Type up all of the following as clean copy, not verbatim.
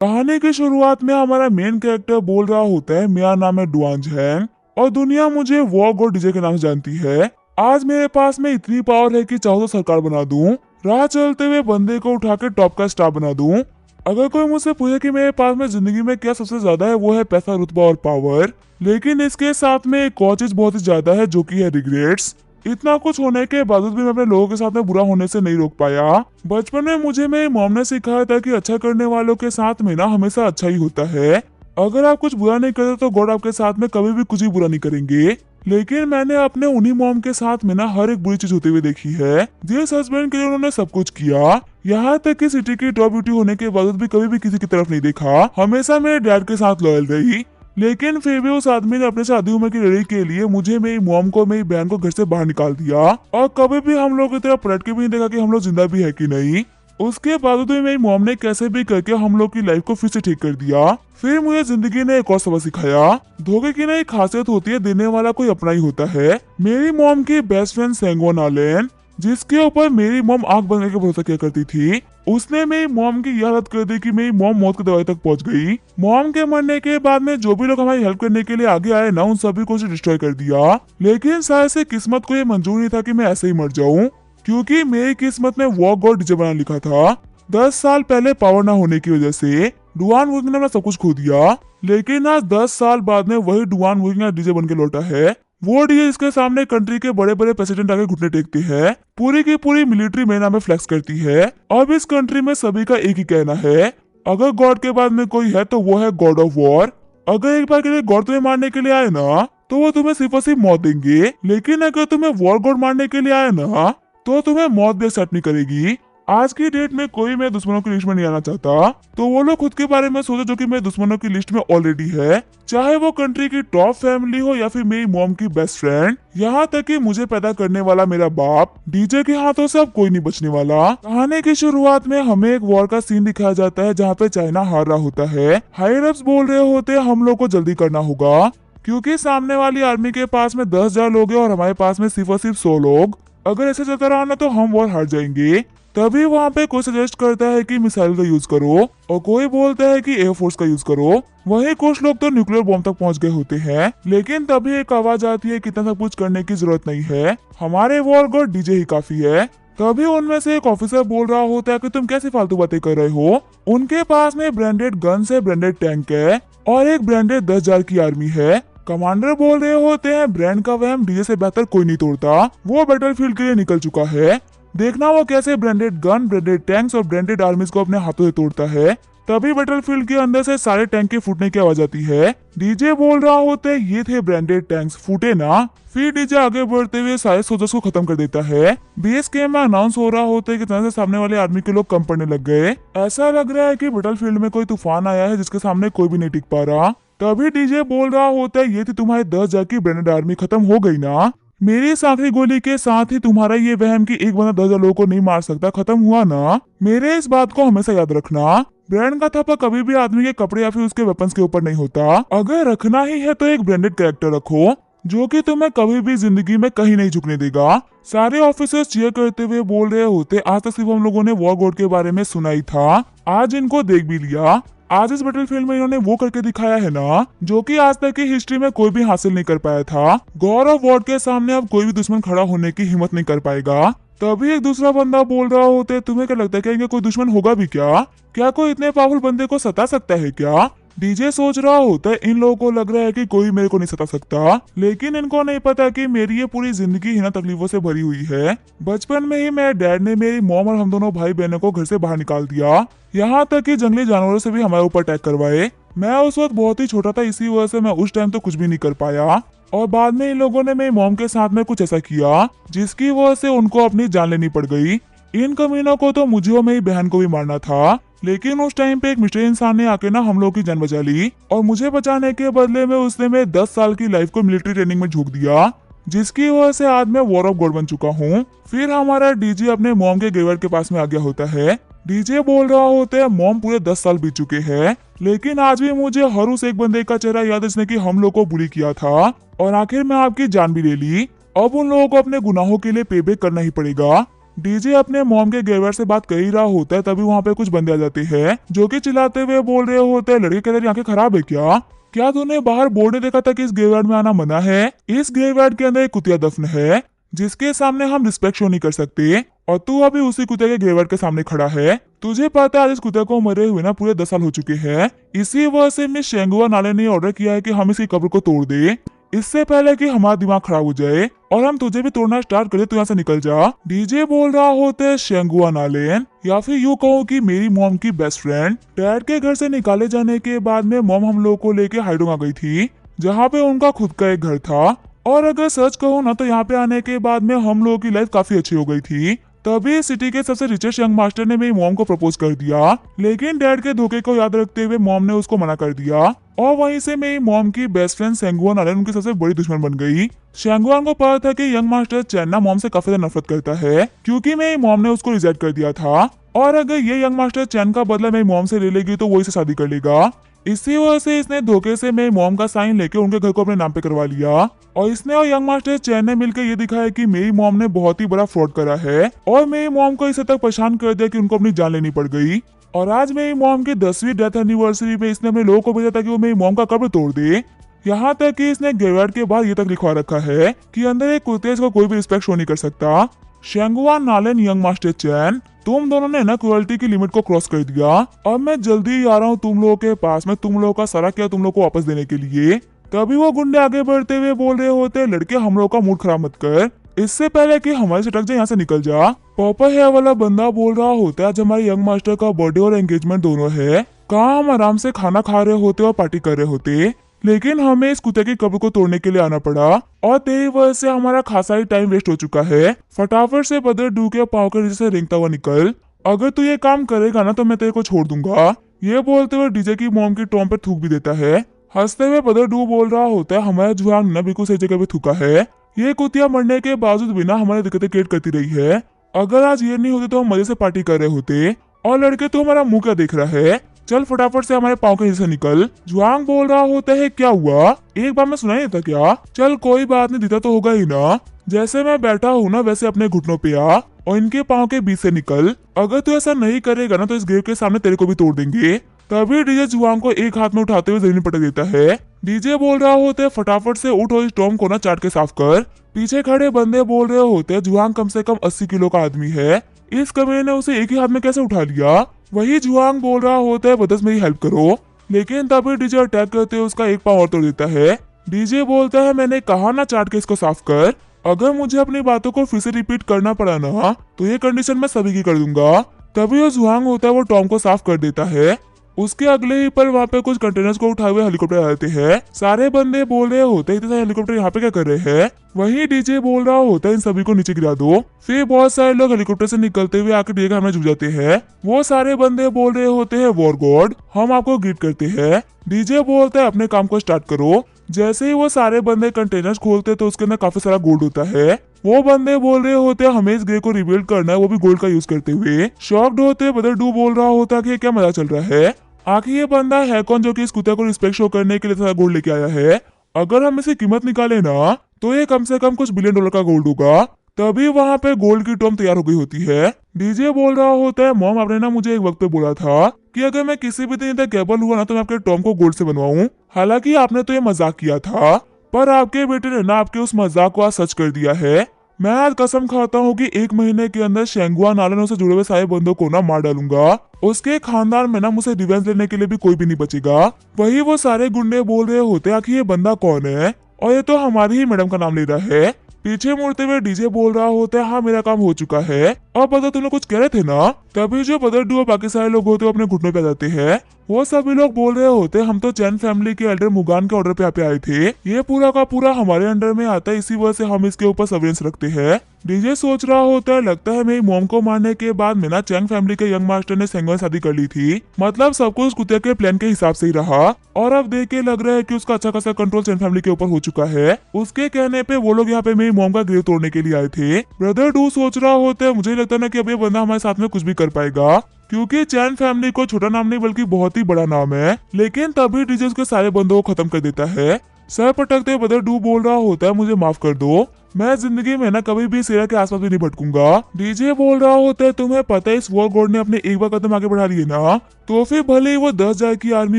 कहानी की शुरुआत में हमारा मेन कैरेक्टर बोल रहा होता है, मेरा नाम है डुआन झैंग और दुनिया मुझे वॉग और डीजे के नाम से जानती है। आज मेरे पास में इतनी पावर है कि चाहो तो सरकार बना दूं, राह चलते हुए बंदे को उठा के टॉप का स्टार बना दूं। अगर कोई मुझसे पूछे कि मेरे पास में जिंदगी में क्या सबसे ज्यादा है, वो है पैसा, रुतबा और पावर। लेकिन इसके साथ में एक और चीज बहुत ही ज्यादा है, जो कि है रिग्रेट्स। इतना कुछ होने के बावजूद भी मैं अपने लोगों के साथ में बुरा होने से नहीं रोक पाया। बचपन में मुझे मेरी मॉम ने सिखाया था कि अच्छा करने वालों के साथ में ना हमेशा अच्छा ही होता है। अगर आप कुछ बुरा नहीं करते तो गॉड आपके साथ में कभी भी कुछ भी बुरा नहीं करेंगे। लेकिन मैंने अपने उन्हीं मॉम के साथ में ना हर एक बुरी चीज होते हुए देखी है। जिस हस्बैंड के लिए उन्होंने सब कुछ किया, यहाँ तक कि सिटी की टॉप ब्यूटी होने के बावजूद भी कभी भी किसी की तरफ नहीं देखा, हमेशा मेरे डैड के साथ लॉयल रही। लेकिन फिर भी उस आदमी ने अपने शादी उम्र की लड़ाई के लिए मुझे, मेरी मॉम को, मेरी बहन को घर से बाहर निकाल दिया और कभी भी हम लोग की तरफ पलट के भी नहीं देखा कि हम लोग जिंदा भी है कि नहीं। उसके बावजूद भी मेरी मॉम ने कैसे भी करके हम लोग की लाइफ को फिर से ठीक कर दिया। फिर मुझे जिंदगी ने एक और सबक सिखाया, धोखे की ना एक खासियत होती है, देने वाला कोई अपना ही होता है। मेरी मॉम की बेस्ट फ्रेंड सेंगोन आलेन, जिसके ऊपर मेरी मॉम आंख बंद करके भरोसा किया करती थी, उसने मेरी मॉम की यह हालत कर दी कि मेरी मॉम मौत की दवाई तक पहुंच गई। मॉम के मरने के बाद में जो भी लोग हमारी हेल्प करने के लिए आगे आए ना, उन सभी को डिस्ट्रॉय कर दिया। लेकिन शायद से किस्मत को ये मंजूर नहीं था कि मैं ऐसे ही मर जाऊं, क्योंकि मेरी किस्मत में वॉग और डीजे बना लिखा था। 10 साल पहले पावर ना होने की वजह से डुआन वुइंग ने अपना सब कुछ खो दिया, लेकिन आज 10 साल बाद में वही डुआन वुइंग डीजे बन के लौटा है। वो डीजे जिसके सामने कंट्री के बड़े बड़े प्रेसिडेंट आके घुटने टेकते हैं, पूरी की पूरी मिलिट्री मेरे नाम में फ्लेक्स करती है। अब इस कंट्री में सभी का एक ही कहना है, अगर गॉड के बाद में कोई है तो वो है गॉड ऑफ वॉर। अगर एक बार के लिए गॉड तुम्हें मारने के लिए आए ना, तो वो तुम्हें सिर्फ और सिर्फ मौत देंगे। लेकिन अगर तुम्हें वॉर गॉड मारने के लिए आए ना, तो तुम्हें मौत भी एक्सेप्ट नहीं करेगी। आज की डेट में कोई मेरे दुश्मनों की लिस्ट में नहीं आना चाहता, तो वो लोग खुद के बारे में सोचो जो कि मेरे दुश्मनों की लिस्ट में ऑलरेडी है, चाहे वो कंट्री की टॉप फैमिली हो या फिर मेरी मॉम की बेस्ट फ्रेंड, यहाँ तक कि मुझे पैदा करने वाला मेरा बाप। डीजे के हाथों से अब कोई नहीं बचने वाला। कहानी की शुरुआत में हमें एक वॉर का सीन दिखाया जाता है, जहाँ पे चाइना हार रहा होता है। हायर अप्स बोल रहे होते हैं हम लोग को जल्दी करना होगा, क्योंकि सामने वाली आर्मी के पास में 10,000 लोग हैं और हमारे पास में सिर्फ और सिर्फ 100 लोग। अगर ऐसे चलता रहा ना तो हम वॉर हार जाएंगे। तभी वहाँ पे कोई सजेस्ट करता है कि मिसाइल का यूज करो और कोई बोलता है कि एयरफोर्स का यूज करो। वहीं कुछ लोग तो न्यूक्लियर बॉम्ब तक पहुँच गए होते हैं। लेकिन तभी एक आवाज आती है कि इतना सब कुछ करने की जरूरत नहीं है, हमारे वॉर गॉड डीजे ही काफी है। तभी उनमें से एक ऑफिसर बोल रहा होता है कि तुम कैसी फालतू बातें कर रहे हो। उनके पास में ब्रांडेड गन्स है, ब्रांडेड टैंक है और एक ब्रांडेड 10,000 की आर्मी है। कमांडर बोल रहे होते हैं, ब्रांड का वहम डीजे से बेहतर कोई नहीं तोड़ता, वो बैटलफील्ड के लिए निकल चुका है। देखना वो कैसे ब्रांडेड गन, ब्रांडेड टैंक्स और ब्रांडेड आर्मीज को अपने हाथों से तोड़ता है। तभी बैटलफील्ड के अंदर से सारे टैंक के फूटने की आवाज आती है। डीजे बोल रहा होता है, ये थे ब्रांडेड टैंक्स, फूटे ना। फिर डीजे आगे बढ़ते हुए सारे सोल्जर्स को खत्म कर देता है। बेस कैंप में अनाउंस हो रहा होता है कि तरह से सामने वाले आर्मी के लोग कम पड़ने लग गए। ऐसा लग रहा है कि बैटलफील्ड में कोई तूफान आया है जिसके सामने कोई भी नहीं टिक पा रहा। तभी डीजे बोल रहा होता है, ये थी तुम्हारी 10,000 की ब्रांडेड आर्मी, खत्म हो गई ना। मेरी इस आखिरी गोली के साथ ही तुम्हारा ये वहम कि एक बंदा 10,000 लोगों को नहीं मार सकता खत्म हुआ ना। मेरे इस बात को हमेशा याद रखना, ब्रांड का थप्पा कभी भी आदमी के कपड़े या फिर उसके वेपन्स के ऊपर नहीं होता। अगर रखना ही है तो एक ब्रांडेड कैरेक्टर रखो, जो कि तुम्हें कभी भी जिंदगी में कहीं नहीं झुकने देगा। सारे ऑफिसर्स चीयर करते हुए बोल रहे होते, आज तक सिर्फ हम लोगों ने वॉर गॉड के बारे में सुना ही था, आज इनको देख भी लिया। आज इस बैटलफील्ड में इन्होंने वो करके दिखाया है ना, जो कि आज तक की हिस्ट्री में कोई भी हासिल नहीं कर पाया था। गॉड ऑफ वॉर के सामने अब कोई भी दुश्मन खड़ा होने की हिम्मत नहीं कर पाएगा। तभी एक दूसरा बंदा बोल रहा होता है, तुम्हें क्या लगता है कि इनका कोई दुश्मन होगा भी क्या? क्या कोई इतने पावरफुल बंदे को सता सकता है क्या? डीजे सोच रहा होता है, इन लोगों को लग रहा है कि कोई मेरे को नहीं सता सकता, लेकिन इनको नहीं पता कि मेरी ये पूरी जिंदगी ही ना तकलीफों से भरी हुई है। बचपन में ही मेरे डैड ने मेरी मॉम और हम दोनों भाई बहनों को घर से बाहर निकाल दिया, यहाँ तक कि जंगली जानवरों से भी हमारे ऊपर अटैक करवाए। मैं उस वक्त बहुत ही छोटा था, इसी वजह से मैं उस टाइम तो कुछ भी नहीं कर पाया। और बाद में इन लोगों ने मेरी मॉम के साथ में कुछ ऐसा किया जिसकी वजह से उनको अपनी जान लेनी पड़ गई। इन कमीनों को तो मुझे और मेरी बहन को भी मारना था, लेकिन उस टाइम पे एक मिस्टर इंसान ने आके ना हम लोग की जान बचा ली और मुझे बचाने के बदले में उसने मेरे 10 साल की लाइफ को मिलिट्री ट्रेनिंग में झोंक दिया, जिसकी वजह से आज मैं वॉर ऑफ गॉड बन चुका हूँ। फिर हमारा डीजे अपने मॉम के ग्रेवयार्ड के पास में आ गया होता है। डीजे बोल रहा होता है, मॉम पूरे 10 साल बीत चुके हैं, लेकिन आज भी मुझे हर उस एक बंदे का चेहरा याद है जिसने कि हम लोग को बुली किया था और आखिर में आपकी जान भी ले ली। अब उन लोगों को अपने गुनाहों के लिए पे बैक करना ही पड़ेगा। डीजे अपने मॉम के गेवर से बात कर ही रहा होता है, तभी वहाँ पे कुछ बंदे आ जाते हैं जो कि चिल्लाते हुए बोल रहे होते हैं, लड़के के तेरी आंखें खराब है क्या तूने बाहर बोर्ड नहीं देखा था कि इस ग्रेवयार्ड में आना मना है। इस ग्रेवयार्ड के अंदर एक कुतिया दफन है जिसके सामने हम रिस्पेक्ट शो नहीं कर सकते, और तू अभी उसी कुत्ते के ग्रेवयार्ड के सामने खड़ा है। तुझे पता है आज इस कुत्ते को मरे हुए ना पूरे 10 साल हो चुके हैं। इसी वजह से मिस शेंगुआ नाले ने ऑर्डर किया है कि हम इसकी कब्र को तोड़ दे, इससे पहले कि हमारा दिमाग खराब हो जाए और हम तुझे भी तोड़ना स्टार्ट करें। तो यहाँ से निकल जा। डीजे बोल रहा होते शेंगुआ नालेन, या फिर यूँ कहूँ कि मेरी मॉम की बेस्ट फ्रेंड। डैड के घर से निकाले जाने के बाद में मॉम हम लोग को लेके हाइडोंग आ गई थी, जहाँ पे उनका खुद का एक घर था। और अगर सच कहूँ ना तो यहाँ पे आने के बाद में हम लोगों की लाइफ काफी अच्छी हो गई थी। तभी सिटी के सबसे रिचेस्ट यंग मास्टर ने मेरी मॉम को प्रपोज कर दिया, लेकिन डैड के धोखे को याद रखते हुए मॉम ने उसको मना कर दिया। और वहीं से मेरी मॉम की बेस्ट फ्रेंड शेंगुआ नालेन उनकी सबसे बड़ी दुश्मन बन गई। शेंगुआ को पता था कि यंग मास्टर चेन्ना मॉम से काफी ज्यादा नफरत करता है, क्योंकि मेरी मॉम ने उसको रिजेक्ट कर दिया था, और अगर ये यंग मास्टर चैन का बदला मेरी मॉम से ले लेगी तो वो इसे शादी कर लेगा। इसी वजह से इसने धोखे से मेरी मॉम का साइन लेके उनके घर को अपने नाम पे करवा लिया, और इसने और यंग मास्टर चैन ने मिलकर ये दिखाया कि मेरी मॉम ने बहुत ही बड़ा फ्रॉड करा है, और मेरी मॉम को इसे तक परेशान कर दिया कि उनको अपनी जान लेनी पड़ गई। और आज मेरी मॉम की 10वीं डेथ एनिवर्सरी में इसने अपने लोगों को भेजा था कि वो मेरी मॉम का कब्र तोड़ दे। यहाँ तक कि इसने ग्रेवयार्ड के बाहर ये तक लिखवा रखा है कि अंदर एक कुत्ते को कोई भी रिस्पेक्ट शो नहीं कर सकता। शेंगुआ नालेन यंग मास्टर चैन, तुम दोनों ने ना क्रुएल्टी की लिमिट को क्रॉस कर दिया। अब मैं जल्दी ही आ रहा हूँ तुम लोगों के पास में, तुम लोगों का सारा क्या तुम लोग को वापस देने के लिए। तभी वो गुंडे आगे बढ़ते हुए बोल रहे होते, लड़के हम लोग का मूड खराब मत कर, इससे पहले कि हमारे से टक जाए यहाँ से निकल जा। पर्पल हेयर वाला बंदा बोल रहा होता है, आज हमारे यंग मास्टर का बर्थडे और एंगेजमेंट दोनों है, कहाँ हम आराम से खाना खा रहे होते और पार्टी कर रहे होते, लेकिन हमें इस कुत्ते की कब्र को तोड़ने के लिए आना पड़ा, और तेरी वजह से हमारा खासा ही टाइम वेस्ट हो चुका है। फटाफट से बदर डू के पाँव के नीचे से रेंगता हुआ निकल, अगर तू ये काम करेगा ना तो मैं तेरे को छोड़ दूंगा। ये बोलते हुए डीजे की मॉम की टॉम पे थूक भी देता है। हंसते हुए बदर डू बोल रहा होता है, हमारा जुआंग ना बिल्कुल सही जगह पे थूका है, ये कुतिया मरने के बावजूद बिना हमारे दिक्कतें क्रिएट करती रही है। अगर आज ये नहीं होती तो हम मजे से पार्टी कर रहे होते, और लड़के तो हमारा मुंह क्या देख रहा है, चल फटाफट से हमारे पाँव के नीचे निकल। जुआंग बोल रहा होता है, क्या हुआ, एक बार में सुनाई देता क्या, चल कोई बात नहीं, देता तो होगा ही ना, जैसे मैं बैठा हूँ ना वैसे अपने घुटनों पे आ और इनके पाँव के बीच से निकल। अगर तू ऐसा नहीं करेगा ना तो इस ग्रेव के सामने तेरे को भी तोड़ देंगे। तभी डीजे जुआंग को एक हाथ में उठाते हुए जमीन पटक देता है। डीजे बोल रहा होता है, फटाफट से उठ और इस टॉम को ना चाट के साफ कर। पीछे खड़े बंदे बोल रहे होते हैं, जुआंग कम से कम 80 किलो का आदमी है, इस कमीने ने उसे एक ही हाथ में कैसे उठा लिया। वही जुआंग बोल रहा होता है, बदस मेरी हेल्प करो, लेकिन तभी डीजे अटैक करते हुए उसका एक पाँव और तोड़ देता है। डीजे बोलता है, मैंने कहा ना चाट के इसको साफ कर, अगर मुझे अपनी बातों को फिर से रिपीट करना पड़ा ना तो ये कंडीशन मैं सभी की कर दूंगा। तभी वो जुआंग होता है वो टॉम को साफ कर देता है। उसके अगले ही पल वहाँ पे कुछ कंटेनर्स को उठाए हुए हेलीकॉप्टर आते हैं। सारे बंदे बोल रहे होते हैं, इतने सारे हेलीकॉप्टर यहाँ पे क्या कर रहे हैं। वही डीजे बोल रहा होता है, इन सभी को नीचे गिरा दो। फिर बहुत सारे लोग हेलीकॉप्टर से निकलते हुए आकर डीजे के सामने झुक जाते हैं। वो सारे बंदे बोल रहे होते हैं, वॉर गॉड हम आपको ग्रीट करते हैं। डीजे बोलता है, अपने काम को स्टार्ट करो। जैसे ही वो सारे बंदे कंटेनर्स खोलते तो उसके अंदर काफी सारा गोल्ड होता है। वो बंदे बोल रहे होते हैं, हमें इस ग्रे को रिबिल्ड करना है, वो भी गोल्ड का यूज करते हुए। शॉक्ड होते बदर डू बोल रहा होता है कि क्या मजा चल रहा है, आखिर ये बंदा है कौन जो कि इस कुत्ते को रिस्पेक्ट शो करने के लिए सारा गोल्ड लेके आया है। अगर हम इसकी कीमत निकाले ना तो ये कम से कम कुछ $1 बिलियन का गोल्ड होगा। तभी वहाँ पे गोल्ड की टॉम तैयार हो गई होती है। डीजे बोल रहा होता है, मॉम आपने ना मुझे एक वक्त पे बोला था कि अगर मैं किसी भी दिन तक केबल हुआ ना तो मैं आपके टॉम को गोल्ड से बनवाऊं। हालांकि आपने तो ये मजाक किया था, पर आपके बेटे ने ना आपके उस मजाक को आज सच कर दिया है। मैं आज कसम खाता हूँ कि 1 महीने के अंदर शेंगुआ नालन से जुड़े हुए सारे बंदों को ना मार डालूंगा। उसके खानदान में ना मुझे रिवेंज लेने के लिए भी कोई भी नहीं बचेगा। वही वो सारे गुंडे बोल रहे होते आखिर ये बंदा कौन है, और ये तो हमारी ही मैडम का नाम ले रहा है। पीछे मुड़ते हुए डीजे बोल रहा होता है, हाँ मेरा काम हो चुका है। और बदर तुम लोग कुछ कह रहे थे ना। तभी जो बदर डू और बाकी सारे लोग होते हैं अपने घुटनों पे जाते हैं। वो सभी लोग बोल रहे होते, हम तो चैन फैमिली के एल्डर मुगान के ऑर्डर पे यहाँ पे आए थे, ये पूरा का पूरा हमारे अंडर में आता है, इसी वजह से हम इसके ऊपर सर्वेलेंस रखते हैं। डीजे सोच रहा होता है, लगता है मेरी मॉम को मारने के बाद में ना चैंग फैमिली के यंग मास्टर ने सेंगवा शादी कर ली थी। मतलब सब कुछ कुत्ते के प्लान के हिसाब से ही रहा, और अब देख के लग रहा है कि उसका अच्छा खासा कंट्रोल चैन फैमिली के ऊपर हो चुका है। उसके कहने पे वो लोग यहाँ पे मेरी मॉम का ग्रेव तोड़ने के लिए आए थे। ब्रदर डू सोच रहा होता है, मुझे लगता है ना कि अब ये बंदा हमारे साथ में कुछ भी कर पाएगा, क्योंकि चैन फैमिली को छोटा नाम नहीं बल्कि बहुत ही बड़ा नाम है। लेकिन तभी डीजे उसके सारे बंदों को खत्म कर देता है। सर पटकते ब्रदर डू बोल रहा होता है, मुझे माफ कर दो, मैं जिंदगी में ना कभी भी सेना के आसपास भी नहीं भटकूंगा। डीजे बोल रहा होता है तुम्हें पता है इस वॉर गॉड ने अपने एक बार कदम आगे बढ़ा लिए ना तो फिर भले ही वो 10,000 की आर्मी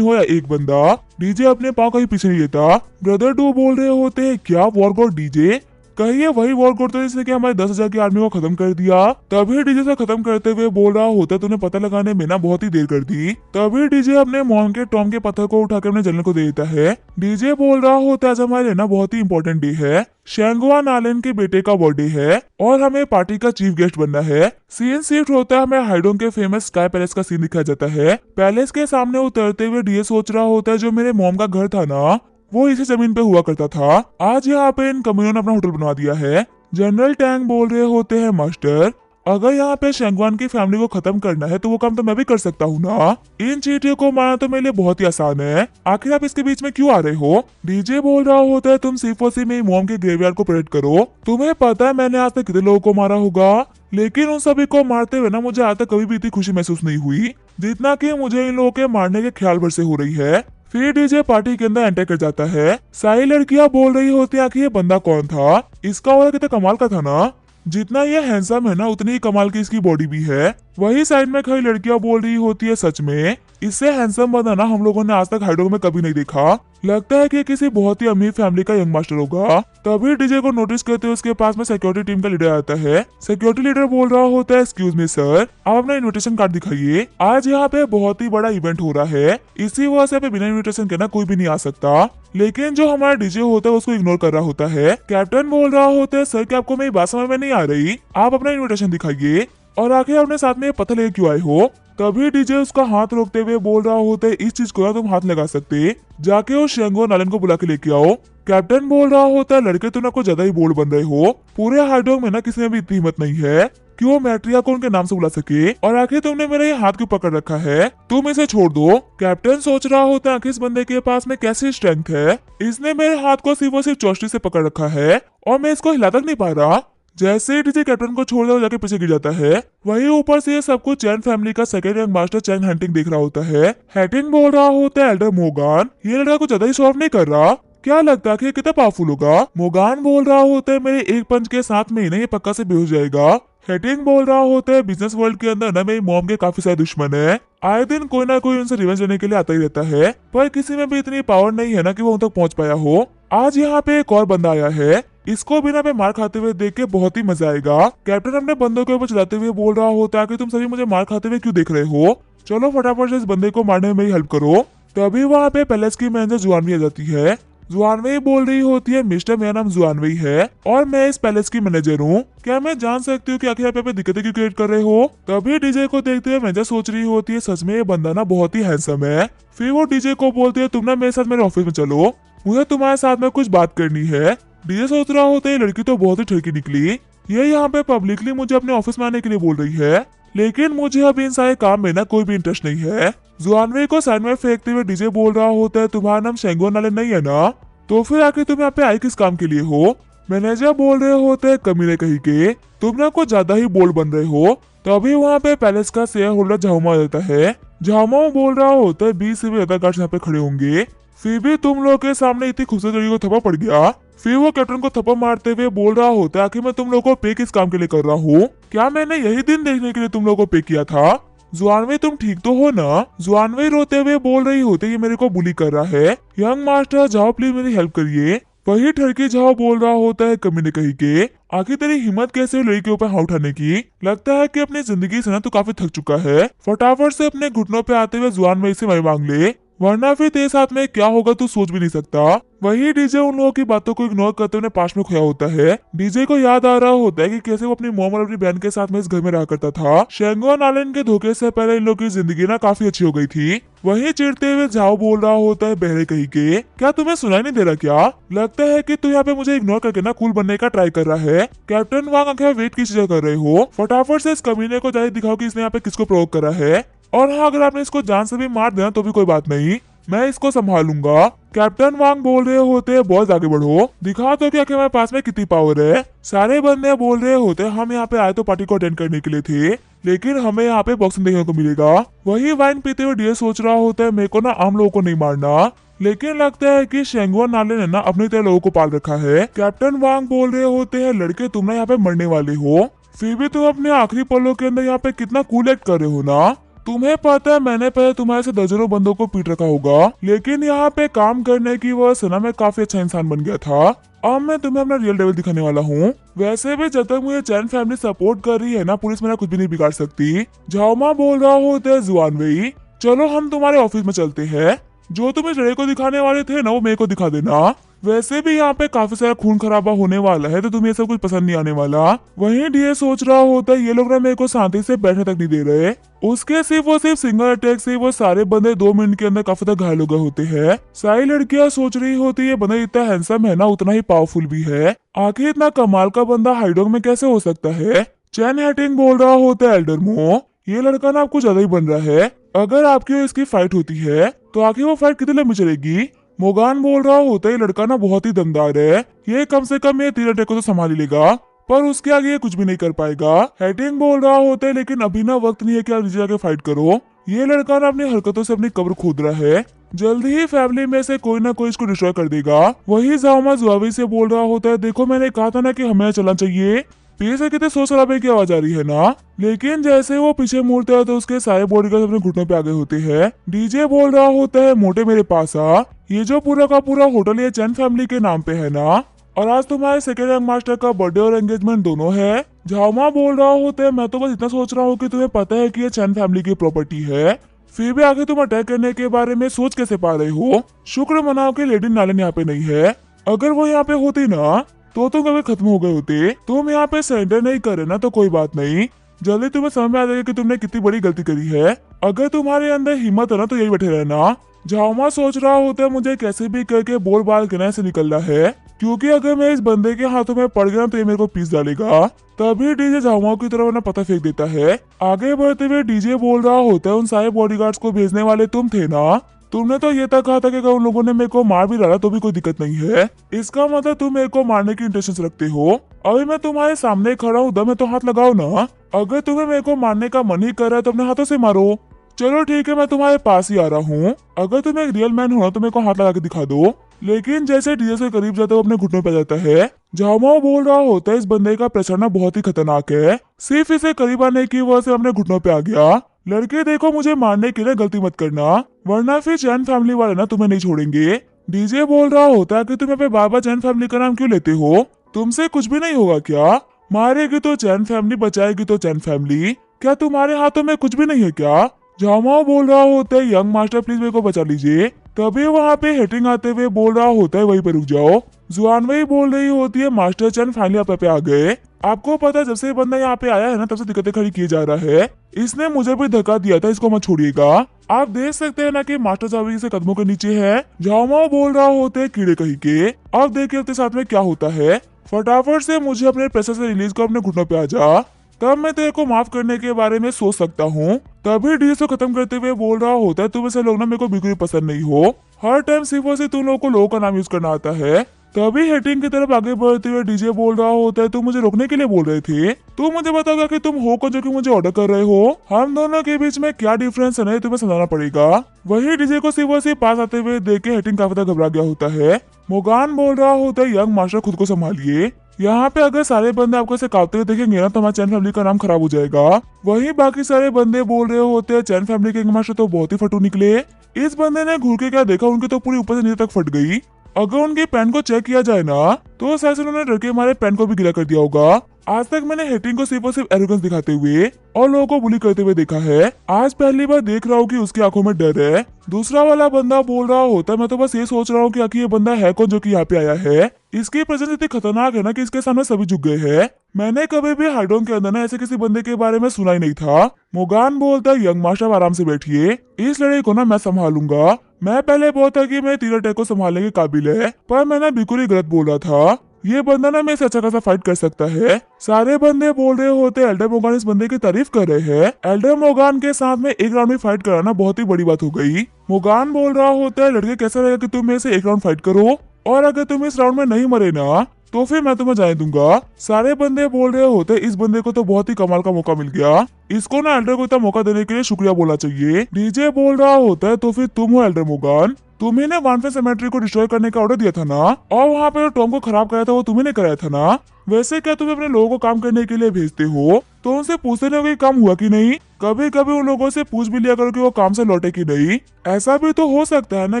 हो या एक बंदा, डीजे अपने पाँव कहीं पीछे नहीं लेता। ब्रदर टू बोल रहे होते हैं क्या वॉर गॉड डीजे, कहिए वही वॉर गॉड तो जिसने कि हमारे 10,000 की आर्मी को खत्म कर दिया। तभी डीजे से खत्म करते हुए बोल रहा होता तूने पता लगाने में ना बहुत ही देर कर दी। तभी डीजे अपने मॉम के टॉम के पत्थर को उठाकर अपने जनरल को दे देता है। डीजे बोल रहा होता है आज हमारे लिए ना बहुत ही इंपॉर्टेंट डे है, शेंगुआ नालन के बेटे का बर्थडे है और हमें पार्टी का चीफ गेस्ट बनना है। सीन शिफ्ट होता है, हमें हाइडोंग के फेमस स्काई पैलेस का सीन दिखाया जाता है। पैलेस के सामने उतरते हुए डीजे सोच रहा होता है जो मेरे मॉम का घर था ना वो इसी जमीन पे हुआ करता था, आज यहाँ पे इन कम्युनियों ने अपना होटल बनवा दिया है। जनरल टैंग बोल रहे होते हैं मास्टर अगर यहाँ पे शेंगवान की फैमिली को खत्म करना है तो वो काम तो मैं भी कर सकता हूँ ना, इन चीटियों को मारना तो मेरे लिए बहुत ही आसान है, आखिर आप इसके बीच में क्यों आ रहे हो। डीजे बोल रहा होता है तुम C4C में मॉम के ग्रेवयार्ड को प्रोटेक्ट करो, तुम्हें पता है मैंने आज तक कितने लोगों को मारा होगा लेकिन उन सभी को मारते हुए ना मुझे आज तक कभी भी इतनी खुशी महसूस नहीं हुई जितना कि मुझे इन लोगों के मारने के ख्याल भर से हो रही है। फिर डीजे पार्टी के अंदर एंटर कर जाता है। सारी लड़कियां बोल रही होती है कि ये बंदा कौन था, इसका और कितना कमाल का था ना, जितना ये हैंडसम है ना उतनी ही कमाल की इसकी बॉडी भी है। वही साइड में खड़ी लड़कियां बोल रही होती है सच में इससे हैंडसम बंदा ना हम लोगों ने आज तक हाइडोंग में कभी नहीं देखा, लगता है कि किसी बहुत ही अमीर फैमिली का यंग मास्टर होगा। तभी डीजे को नोटिस करते हुए उसके पास में सिक्योरिटी टीम का लीडर आता है। सिक्योरिटी लीडर बोल रहा होता है एक्सक्यूज मी सर आप अपना इन्विटेशन कार्ड दिखाइए, आज यहाँ पे बहुत ही बड़ा इवेंट हो रहा है, इसी वजह से बिना इन्विटेशन के ना कोई भी नहीं आ सकता। लेकिन जो हमारा डीजे होता है उसको इग्नोर कर रहा होता है। कैप्टन बोल रहा होता है सर क्या आपको मेरी बात समझ में नहीं आ रही, आप अपना इन्विटेशन दिखाइए और आखिर अपने साथ में पत्थर लेके क्यों आए हो। तभी डीजे उसका हाथ रोकते हुए बोल रहा होता है इस चीज को ना तुम हाथ लगा सकते, जाके उस शेंगो नालन को बुला के लेके आओ। कैप्टन बोल रहा होता है लड़के तुम ना कुछ ज्यादा ही बोल्ड बन रहे हो, पूरे हाइडोंग में ना किसी में भी इतनी हिम्मत नहीं है कि वो मैट्रिया को उनके नाम से बुला सके, और आखिर तुमने मेरा ये हाथ क्यों पकड़ रखा है, तुम इसे छोड़ दो। कैप्टन सोच रहा होता है कि इस बंदे के पास में कैसी स्ट्रेंथ है, इसने मेरे हाथ को सिर्फ चौष्टी से पकड़ रखा है और मैं इसको हिला तक नहीं पा रहा। जैसे ही डीजे कैप्टन को छोड़ दे जाके पीछे गिर जाता है। वही ऊपर से ये सब कुछ चैन फैमिली का सेकंड यंग मास्टर चैन हंटिंग देख रहा होता है। हैटिंग बोल रहा होता है एल्डर मोगान ये लड़का कुछ ज्यादा ही सॉफ्ट नहीं कर रहा, क्या लगता है कि कितना पावरफुल होगा। मोगान बोल रहा होता है मेरे एक पंच के साथ में ही नहीं ये पक्का से बेहोश जाएगा। हेटिंग बोल रहा होता है बिजनेस वर्ल्ड के अंदर ना मेरी मॉम के काफी सारे दुश्मन है, आए दिन कोई ना कोई उनसे रिवेंज लेने के लिए आता ही रहता है, पर किसी में भी इतनी पावर नहीं है ना कि वो उन तक पहुंच पाया हो। आज यहाँ पे एक और बंदा आया है, इसको बिना पे मार खाते हुए देख के बहुत ही मजा आएगा। कैप्टन अपने बंदों के ऊपर चलाते हुए बोल रहा होता है कि तुम सभी मुझे मार खाते हुए क्यों देख रहे हो, चलो फटाफट से इस बंदे को मारने में मेरी हेल्प करो। तभी वहाँ पे पैलेस की मैनेजर जुआनवी आ जाती है। जुआनवी बोल रही होती है मिस्टर मेरा नाम जुआनवी है और मैं इस पैलेस की मैनेजर हूँ, क्या मैं जान सकती हूँ कि आखिर आप यहाँ पे दिक्कतें क्यों क्रिएट कर रहे हो। तभी डीजे को देखते हुए मैनेजर सोच रही होती है सच में ये बंदा ना बहुत ही हैंडसम है। फिर वो डीजे को बोलती है तुम ना मेरे साथ मेरे ऑफिस में चलो, मुझे तुम्हारे साथ में कुछ बात करनी है। डीजे सोच रहा होता है लड़की तो बहुत ही ठरकी निकली, ये यहाँ पे पब्लिकली मुझे अपने ऑफिस में आने के लिए बोल रही है, लेकिन मुझे अभी इन सारे काम में ना कोई भी इंटरेस्ट नहीं है। जुआनवी को साइड में फेंकते हुए डीजे बोल रहा होता है तुम्हारा नाम शेंगो नालन नहीं है ना, तो फिर आखिर तुम यहाँ पे आई किस काम के लिए हो। मैनेजर बोल रहे होते हैं कमीने कहीं के तुम ना कुछ ज्यादा ही बोल्ड बन रहे हो। तभी वहाँ पे पैलेस का शेयर होल्डर झाउमा आ जाता है। झाउमा बोल रहा होता है 20 से भी ज्यादा गार्ड्स यहाँ पे खड़े होंगे, फिर भी तुम लोग के सामने इतनी खूबसूरत लड़की को थप्पड़ पड़ गया। फिर वो कैप्टन को थप्पड़ मारते हुए बोल रहा होता है आखिर मैं तुम लोगों को पे किस काम के लिए कर रहा हूँ, क्या मैंने यही दिन देखने के लिए तुम लोगों को पे किया था। जुआनवी तुम ठीक तो हो ना। जुआनवी रोते हुए बोल रही होती है ये मेरे को बुली कर रहा है, यंग मास्टर जाओ प्लीज मेरी हेल्प करिए। वही ठरकी जाओ बोल रहा होता है कमीने कहीं के आखिर तेरी हिम्मत कैसे हुई लड़की के ऊपर हाथ उठाने की, लगता है कि अपनी जिंदगी से ना तू काफी थक चुका है, फटाफट से अपने घुटनों पे आते हुए जुआनवी से माफी मांग ले, वरना फिर तेरे साथ में क्या होगा तू सोच भी नहीं सकता। वही डीजे उन लोगों की बातों को इग्नोर करते हुए पास में खोया होता है। डीजे को याद आ रहा होता है कि कैसे वो अपनी मॉम और अपनी बहन के साथ में इस घर में रहा करता था। शेंगो नालन के धोखे से पहले इन लोगों की जिंदगी ना काफी अच्छी हो गई थी। वही चिढ़ते हुए जाओ बोल रहा होता है बहरे कहीं के क्या तुम्हें सुनाई नहीं दे रहा, क्या लगता है कि तू यहाँ पे मुझे इग्नोर करके ना कूल बनने का ट्राई कर रहा है। कैप्टन वांग आंखें वेट की चीजें कर रहे हो, फटाफट से इस कमीने को जाके दिखाओ कि इसने यहाँ पे किसको प्रोवोक करा है, और हाँ अगर आपने इसको जान से भी मार देना तो भी कोई बात नहीं, मैं इसको संभालूंगा। कैप्टन वांग बोल रहे होते हैं बहुत आगे बढ़ो, दिखा तो क्या कि हमारे पास में कितनी पावर है। सारे बंदे बोल रहे होते हैं हम यहाँ पे आए तो पार्टी को अटेंड करने के लिए थे, लेकिन हमें यहाँ पे बॉक्सिंग देखने को मिलेगा। वही वाइन पीते हुए डीए सोच रहा होता है मेरे को ना आम लोगों को नहीं मारना, लेकिन लगता है कि शेंगुआ नाले ने ना अपनी तरह लोगों को पाल रखा है। कैप्टन वांग बोल रहे होते हैं, लड़के तुम ना यहाँ पे मरने वाले हो, फिर भी तुम अपने आखिरी पलों के अंदर यहाँ पे कितना कूल एक्ट कर रहे हो ना। तुम्हें पता है मैंने पहले तुम्हारे से दर्जनों बंदों को पीट रखा होगा, लेकिन यहाँ पे काम करने की वजह से ना मैं काफी अच्छा इंसान बन गया था। अब मैं तुम्हें अपना रियल डेविल दिखाने वाला हूँ। वैसे भी जब तक मुझे चैन फैमिली सपोर्ट कर रही है ना, पुलिस मेरा कुछ भी नहीं बिगाड़ सकती। झाओमा बोल रहा होता है, जुआन भाई चलो हम तुम्हारे ऑफिस में चलते हैं। जो तुम इस लड़के को दिखाने वाले थे ना, वो मेरे को दिखा देना। वैसे भी यहाँ पे काफी सारा खून खराबा होने वाला है, तो तुम्हें सब कुछ पसंद नहीं आने वाला। वहीं डीए सोच रहा होता है, ये लोग ना मेरे को शांति से बैठने तक नहीं दे रहे। उसके सिर्फ सिंगल अटैक से वो सारे बंदे 2 मिनट के अंदर काफी तक घायल हो गए होते हैं। सारी लड़कियां सोच रही होती है, बंदा इतना हैंडसम है ना, उतना ही पावरफुल भी है। आखिर इतना कमाल का बंदा हाइडोंग में कैसे हो सकता है। चैन हैटिंग बोल रहा होता है, एल्डरमो ये लड़का ना आपको ज्यादा ही बन रहा है। अगर आपकी और इसकी फाइट होती है तो आखिर वो फाइट कितनी लंबी चलेगी। मोगान बोल रहा होता है, ये लड़का ना बहुत ही दमदार है, ये कम से कम ये 3 अटैक को तो संभाल ही लेगा, पर उसके आगे ये कुछ भी नहीं कर पाएगा। हेटिंग बोल रहा होता है, लेकिन अभी ना वक्त नहीं है कि आप नीचे जाके फाइट करो। ये लड़का ना अपनी हरकतों से अपनी कब्र खोद रहा है, जल्दी ही फैमिली में से कोई ना कोई इसको डिस्ट्रॉय कर देगा। वही जामा जुआवी से बोल रहा होता है, देखो मैंने कहा था ना कि हमें चलना चाहिए। पीछे से कितने शोर शराबे की आवाज आ रही है ना, लेकिन जैसे वो पीछे मुड़ता है तो उसके सारे बॉडीगार्ड अपने घुटनों पे आगे होते हैं। डीजे बोल रहा होता है, मोटे मेरे पास आ, ये जो पूरा का पूरा होटल ये चैन फैमिली के नाम पे है ना, और आज तुम्हारे सेकेंड रैंक मास्टर का बर्थडे और एंगेजमेंट दोनों है। झाओमा बोल रहा होता है, मैं तो बस इतना सोच रहा हूँ कि तुम्हें पता है कि ये चैन फैमिली की प्रॉपर्टी है, फिर भी आगे तुम अटैक करने के बारे में सोच कैसे पा रहे हो। शुक्र मनाओ कि लेडी नालन यहाँ पे नहीं है, अगर वो यहाँ पे होती ना तो तुम कभी खत्म हो गए होते। तुम यहाँ पे सरेंडर नहीं करे ना तो कोई बात नहीं, जल्दी तुम्हें समझ में आ जाएगा कि तुमने कितनी बड़ी गलती करी है। अगर तुम्हारे अंदर हिम्मत है ना तो यही बैठे रहना। झाओमा सोच रहा होता है, मुझे कैसे भी करके बोल बाल किनारे से निकलना है, क्योंकि अगर मैं इस बंदे के हाथों में पड़ गया तो ये मेरे को पीस डालेगा। तभी डीजे झाओमा की तरफ ना पता फेंक देता है। आगे बढ़ते हुए डीजे बोल रहा होता है, उन सारे बॉडीगार्ड्स को भेजने वाले तुम थे ना, तुमने तो ये तक कहा था कि अगर उन लोगों ने मेरे को मार भी डाला तो भी कोई दिक्कत नहीं है, इसका मतलब तुम मेरे को मारने की इंटेंशन रखते हो। अभी मैं तुम्हारे सामने खड़ा हूँ, दम है तो हाथ लगाओ ना। अगर तुम्हें मेरे को मारने का मन ही कर रहा है तो अपने हाथों से मारो। चलो ठीक है, मैं तुम्हारे पास ही आ रहा हूँ, अगर तुम एक रियल मैन हो तो मेरे को हाथ लगा के दिखा दो। लेकिन जैसे डीजे से करीब जाता है वो अपने घुटनों पे जाता है। झाओमा बोल रहा होता है, इस बंदे का प्रेशर ना बहुत ही खतरनाक है, सिर्फ इसे करीब आने की वजह से अपने घुटनों पे आ गया। लड़के देखो, मुझे मारने के लिए गलती मत करना, वरना फिर चैन फैमिली वाले ना तुम्हें नहीं छोड़ेंगे। डीजे बोल रहा होता है कि तुम पे बार बार चैन फैमिली का नाम क्यों लेते हो, तुमसे कुछ भी नहीं होगा क्या। मारेगी तो चैन फैमिली, बचाएगी तो चैन फैमिली, क्या तुम्हारे हाथों में कुछ भी नहीं है क्या। झाओमा बोल रहा होता है, यंग मास्टर प्लीज मेरे को बचा लीजिए। तभी वहाँ पे हेटिंग आते हुए बोल रहा होता है, वहीं पे रुक जाओ। जुआन वही बोल रही होती है, मास्टर चैन फाइनली आप पे आ गए। आपको पता है जब से ये बंदा यहाँ पे आया है ना, तब से दिक्कतें खड़ी किए जा रहा है, इसने मुझे भी धक्का दिया था, इसको मत छोड़िएगा। आप देख सकते हैं ना कि मास्टर चाबी से कदमों के नीचे है। झाओमा बोल रहा होते है, कीड़े कहीं के, अब देखिए अपने साथ में क्या होता है। फटाफट से मुझे अपने प्रेशर से रिलीज को अपने घुटनों पे आ जा, तब मैं तेरे को माफ करने के बारे में सोच सकता हूँ। तभी डीएस को खत्म करते हुए बोल रहा होता है, तुम ऐसे लोग ना मेरे को बिल्कुल पसंद नहीं हो, हर टाइम सिर्फ और सिर्फ तुम लोगों को लोगों का नाम यूज करना आता है। तभी हेटिंग की तरफ आगे बढ़ते हुए डीजे बोल रहा होता है, तुम मुझे रोकने के लिए बोल रहे थे, तुम मुझे बताओगे कि तुम हो कौन जो कि मुझे ऑर्डर कर रहे हो, हम दोनों के बीच में क्या डिफरेंस है ना, तुम्हें समझाना पड़ेगा। वही डीजे को सिर्फ और सिर्फ पास आते हुए देख के हेटिंग काफी घबरा गया होता है। मोगान बोल रहा होता है, यंग मास्टर खुद को संभालिए, यहाँ पे अगर सारे बंदे आपको ऐसे कांपते हुए देखेंगे ना तो हमारे चैन फैमिली का नाम खराब हो जाएगा। वही बाकी सारे बंदे बोल रहे होते हैं, चैन फैमिली के यंग मास्टर तो बहुत ही फटू निकले। इस बंदे ने घूर के क्या देखा, उनकी तो पूरी ऊपर से नीचे तक फट गई। अगर उनके पैंट को चेक किया जाए ना तो शायद से उन्होंने डर के हमारे पैंट को भी गिला कर दिया होगा। आज तक मैंने हेटिंग को सिर्फ और सिर्फ एरोगेंस दिखाते हुए और लोगों को बुली करते हुए देखा है, आज पहली बार देख रहा हूँ कि उसकी आंखों में डर है। दूसरा वाला बंदा बोल रहा होता है, मैं तो बस ये सोच रहा हूँ कि आखिर ये बंदा है कौन जो कि यहाँ पे आया है, इसकी प्रेजेंस इतनी खतरनाक है ना कि इसके सामने सभी झुक गए हैं। मैंने कभी भी हाइडोंग के अंदर ना ऐसे किसी बंदे के बारे में सुना ही नहीं था। मोगान बोलता है, यंग मास्टर आराम से बैठिए, इस लड़ाई को ना मैं संभालूंगा। मैं पहले बहुत था कि मैं तीर अटैक को संभालने के काबिल है, पर मैंने बिल्कुल ही गलत बोला था, ये बंदा ना मेरे से अच्छा खासा फाइट कर सकता है। सारे बंदे बोल रहे होते एल्डर मोगान इस बंदे की तारीफ कर रहे हैं। एल्डर मोगान के साथ में एक राउंड में फाइट कराना बहुत ही बड़ी बात हो गई। मोगान बोल रहा होता है, लड़के कैसा रहेगा कि तुम मेरे से एक राउंड फाइट करो, और अगर तुम इस राउंड में नहीं मरे ना तो फिर मैं तुम्हें जाने दूंगा। सारे बंदे बोल रहे होते इस बंदे को तो बहुत ही कमाल का मौका मिल गया, इसको ना एल्डर को इतना मौका देने के लिए शुक्रिया बोलना चाहिए। डीजे बोल रहा होता है, तो फिर तुम हो एल्डर मोगान, तुम्ही ने वानफेंग सेमेट्री को डिस्ट्रॉय करने का ऑर्डर दिया था ना, और वहाँ पे जो टॉम को खराब कराया था वो तुम्ही ने कराया था ना। वैसे क्या तुम अपने लोगों को काम करने के लिए भेजते हो तो उनसे पूछते नहीं हो कि काम हुआ कि नहीं। कभी कभी उन लोगों से पूछ भी लिया करो कि वो काम से लौटे कि नहीं। ऐसा भी तो हो सकता है ना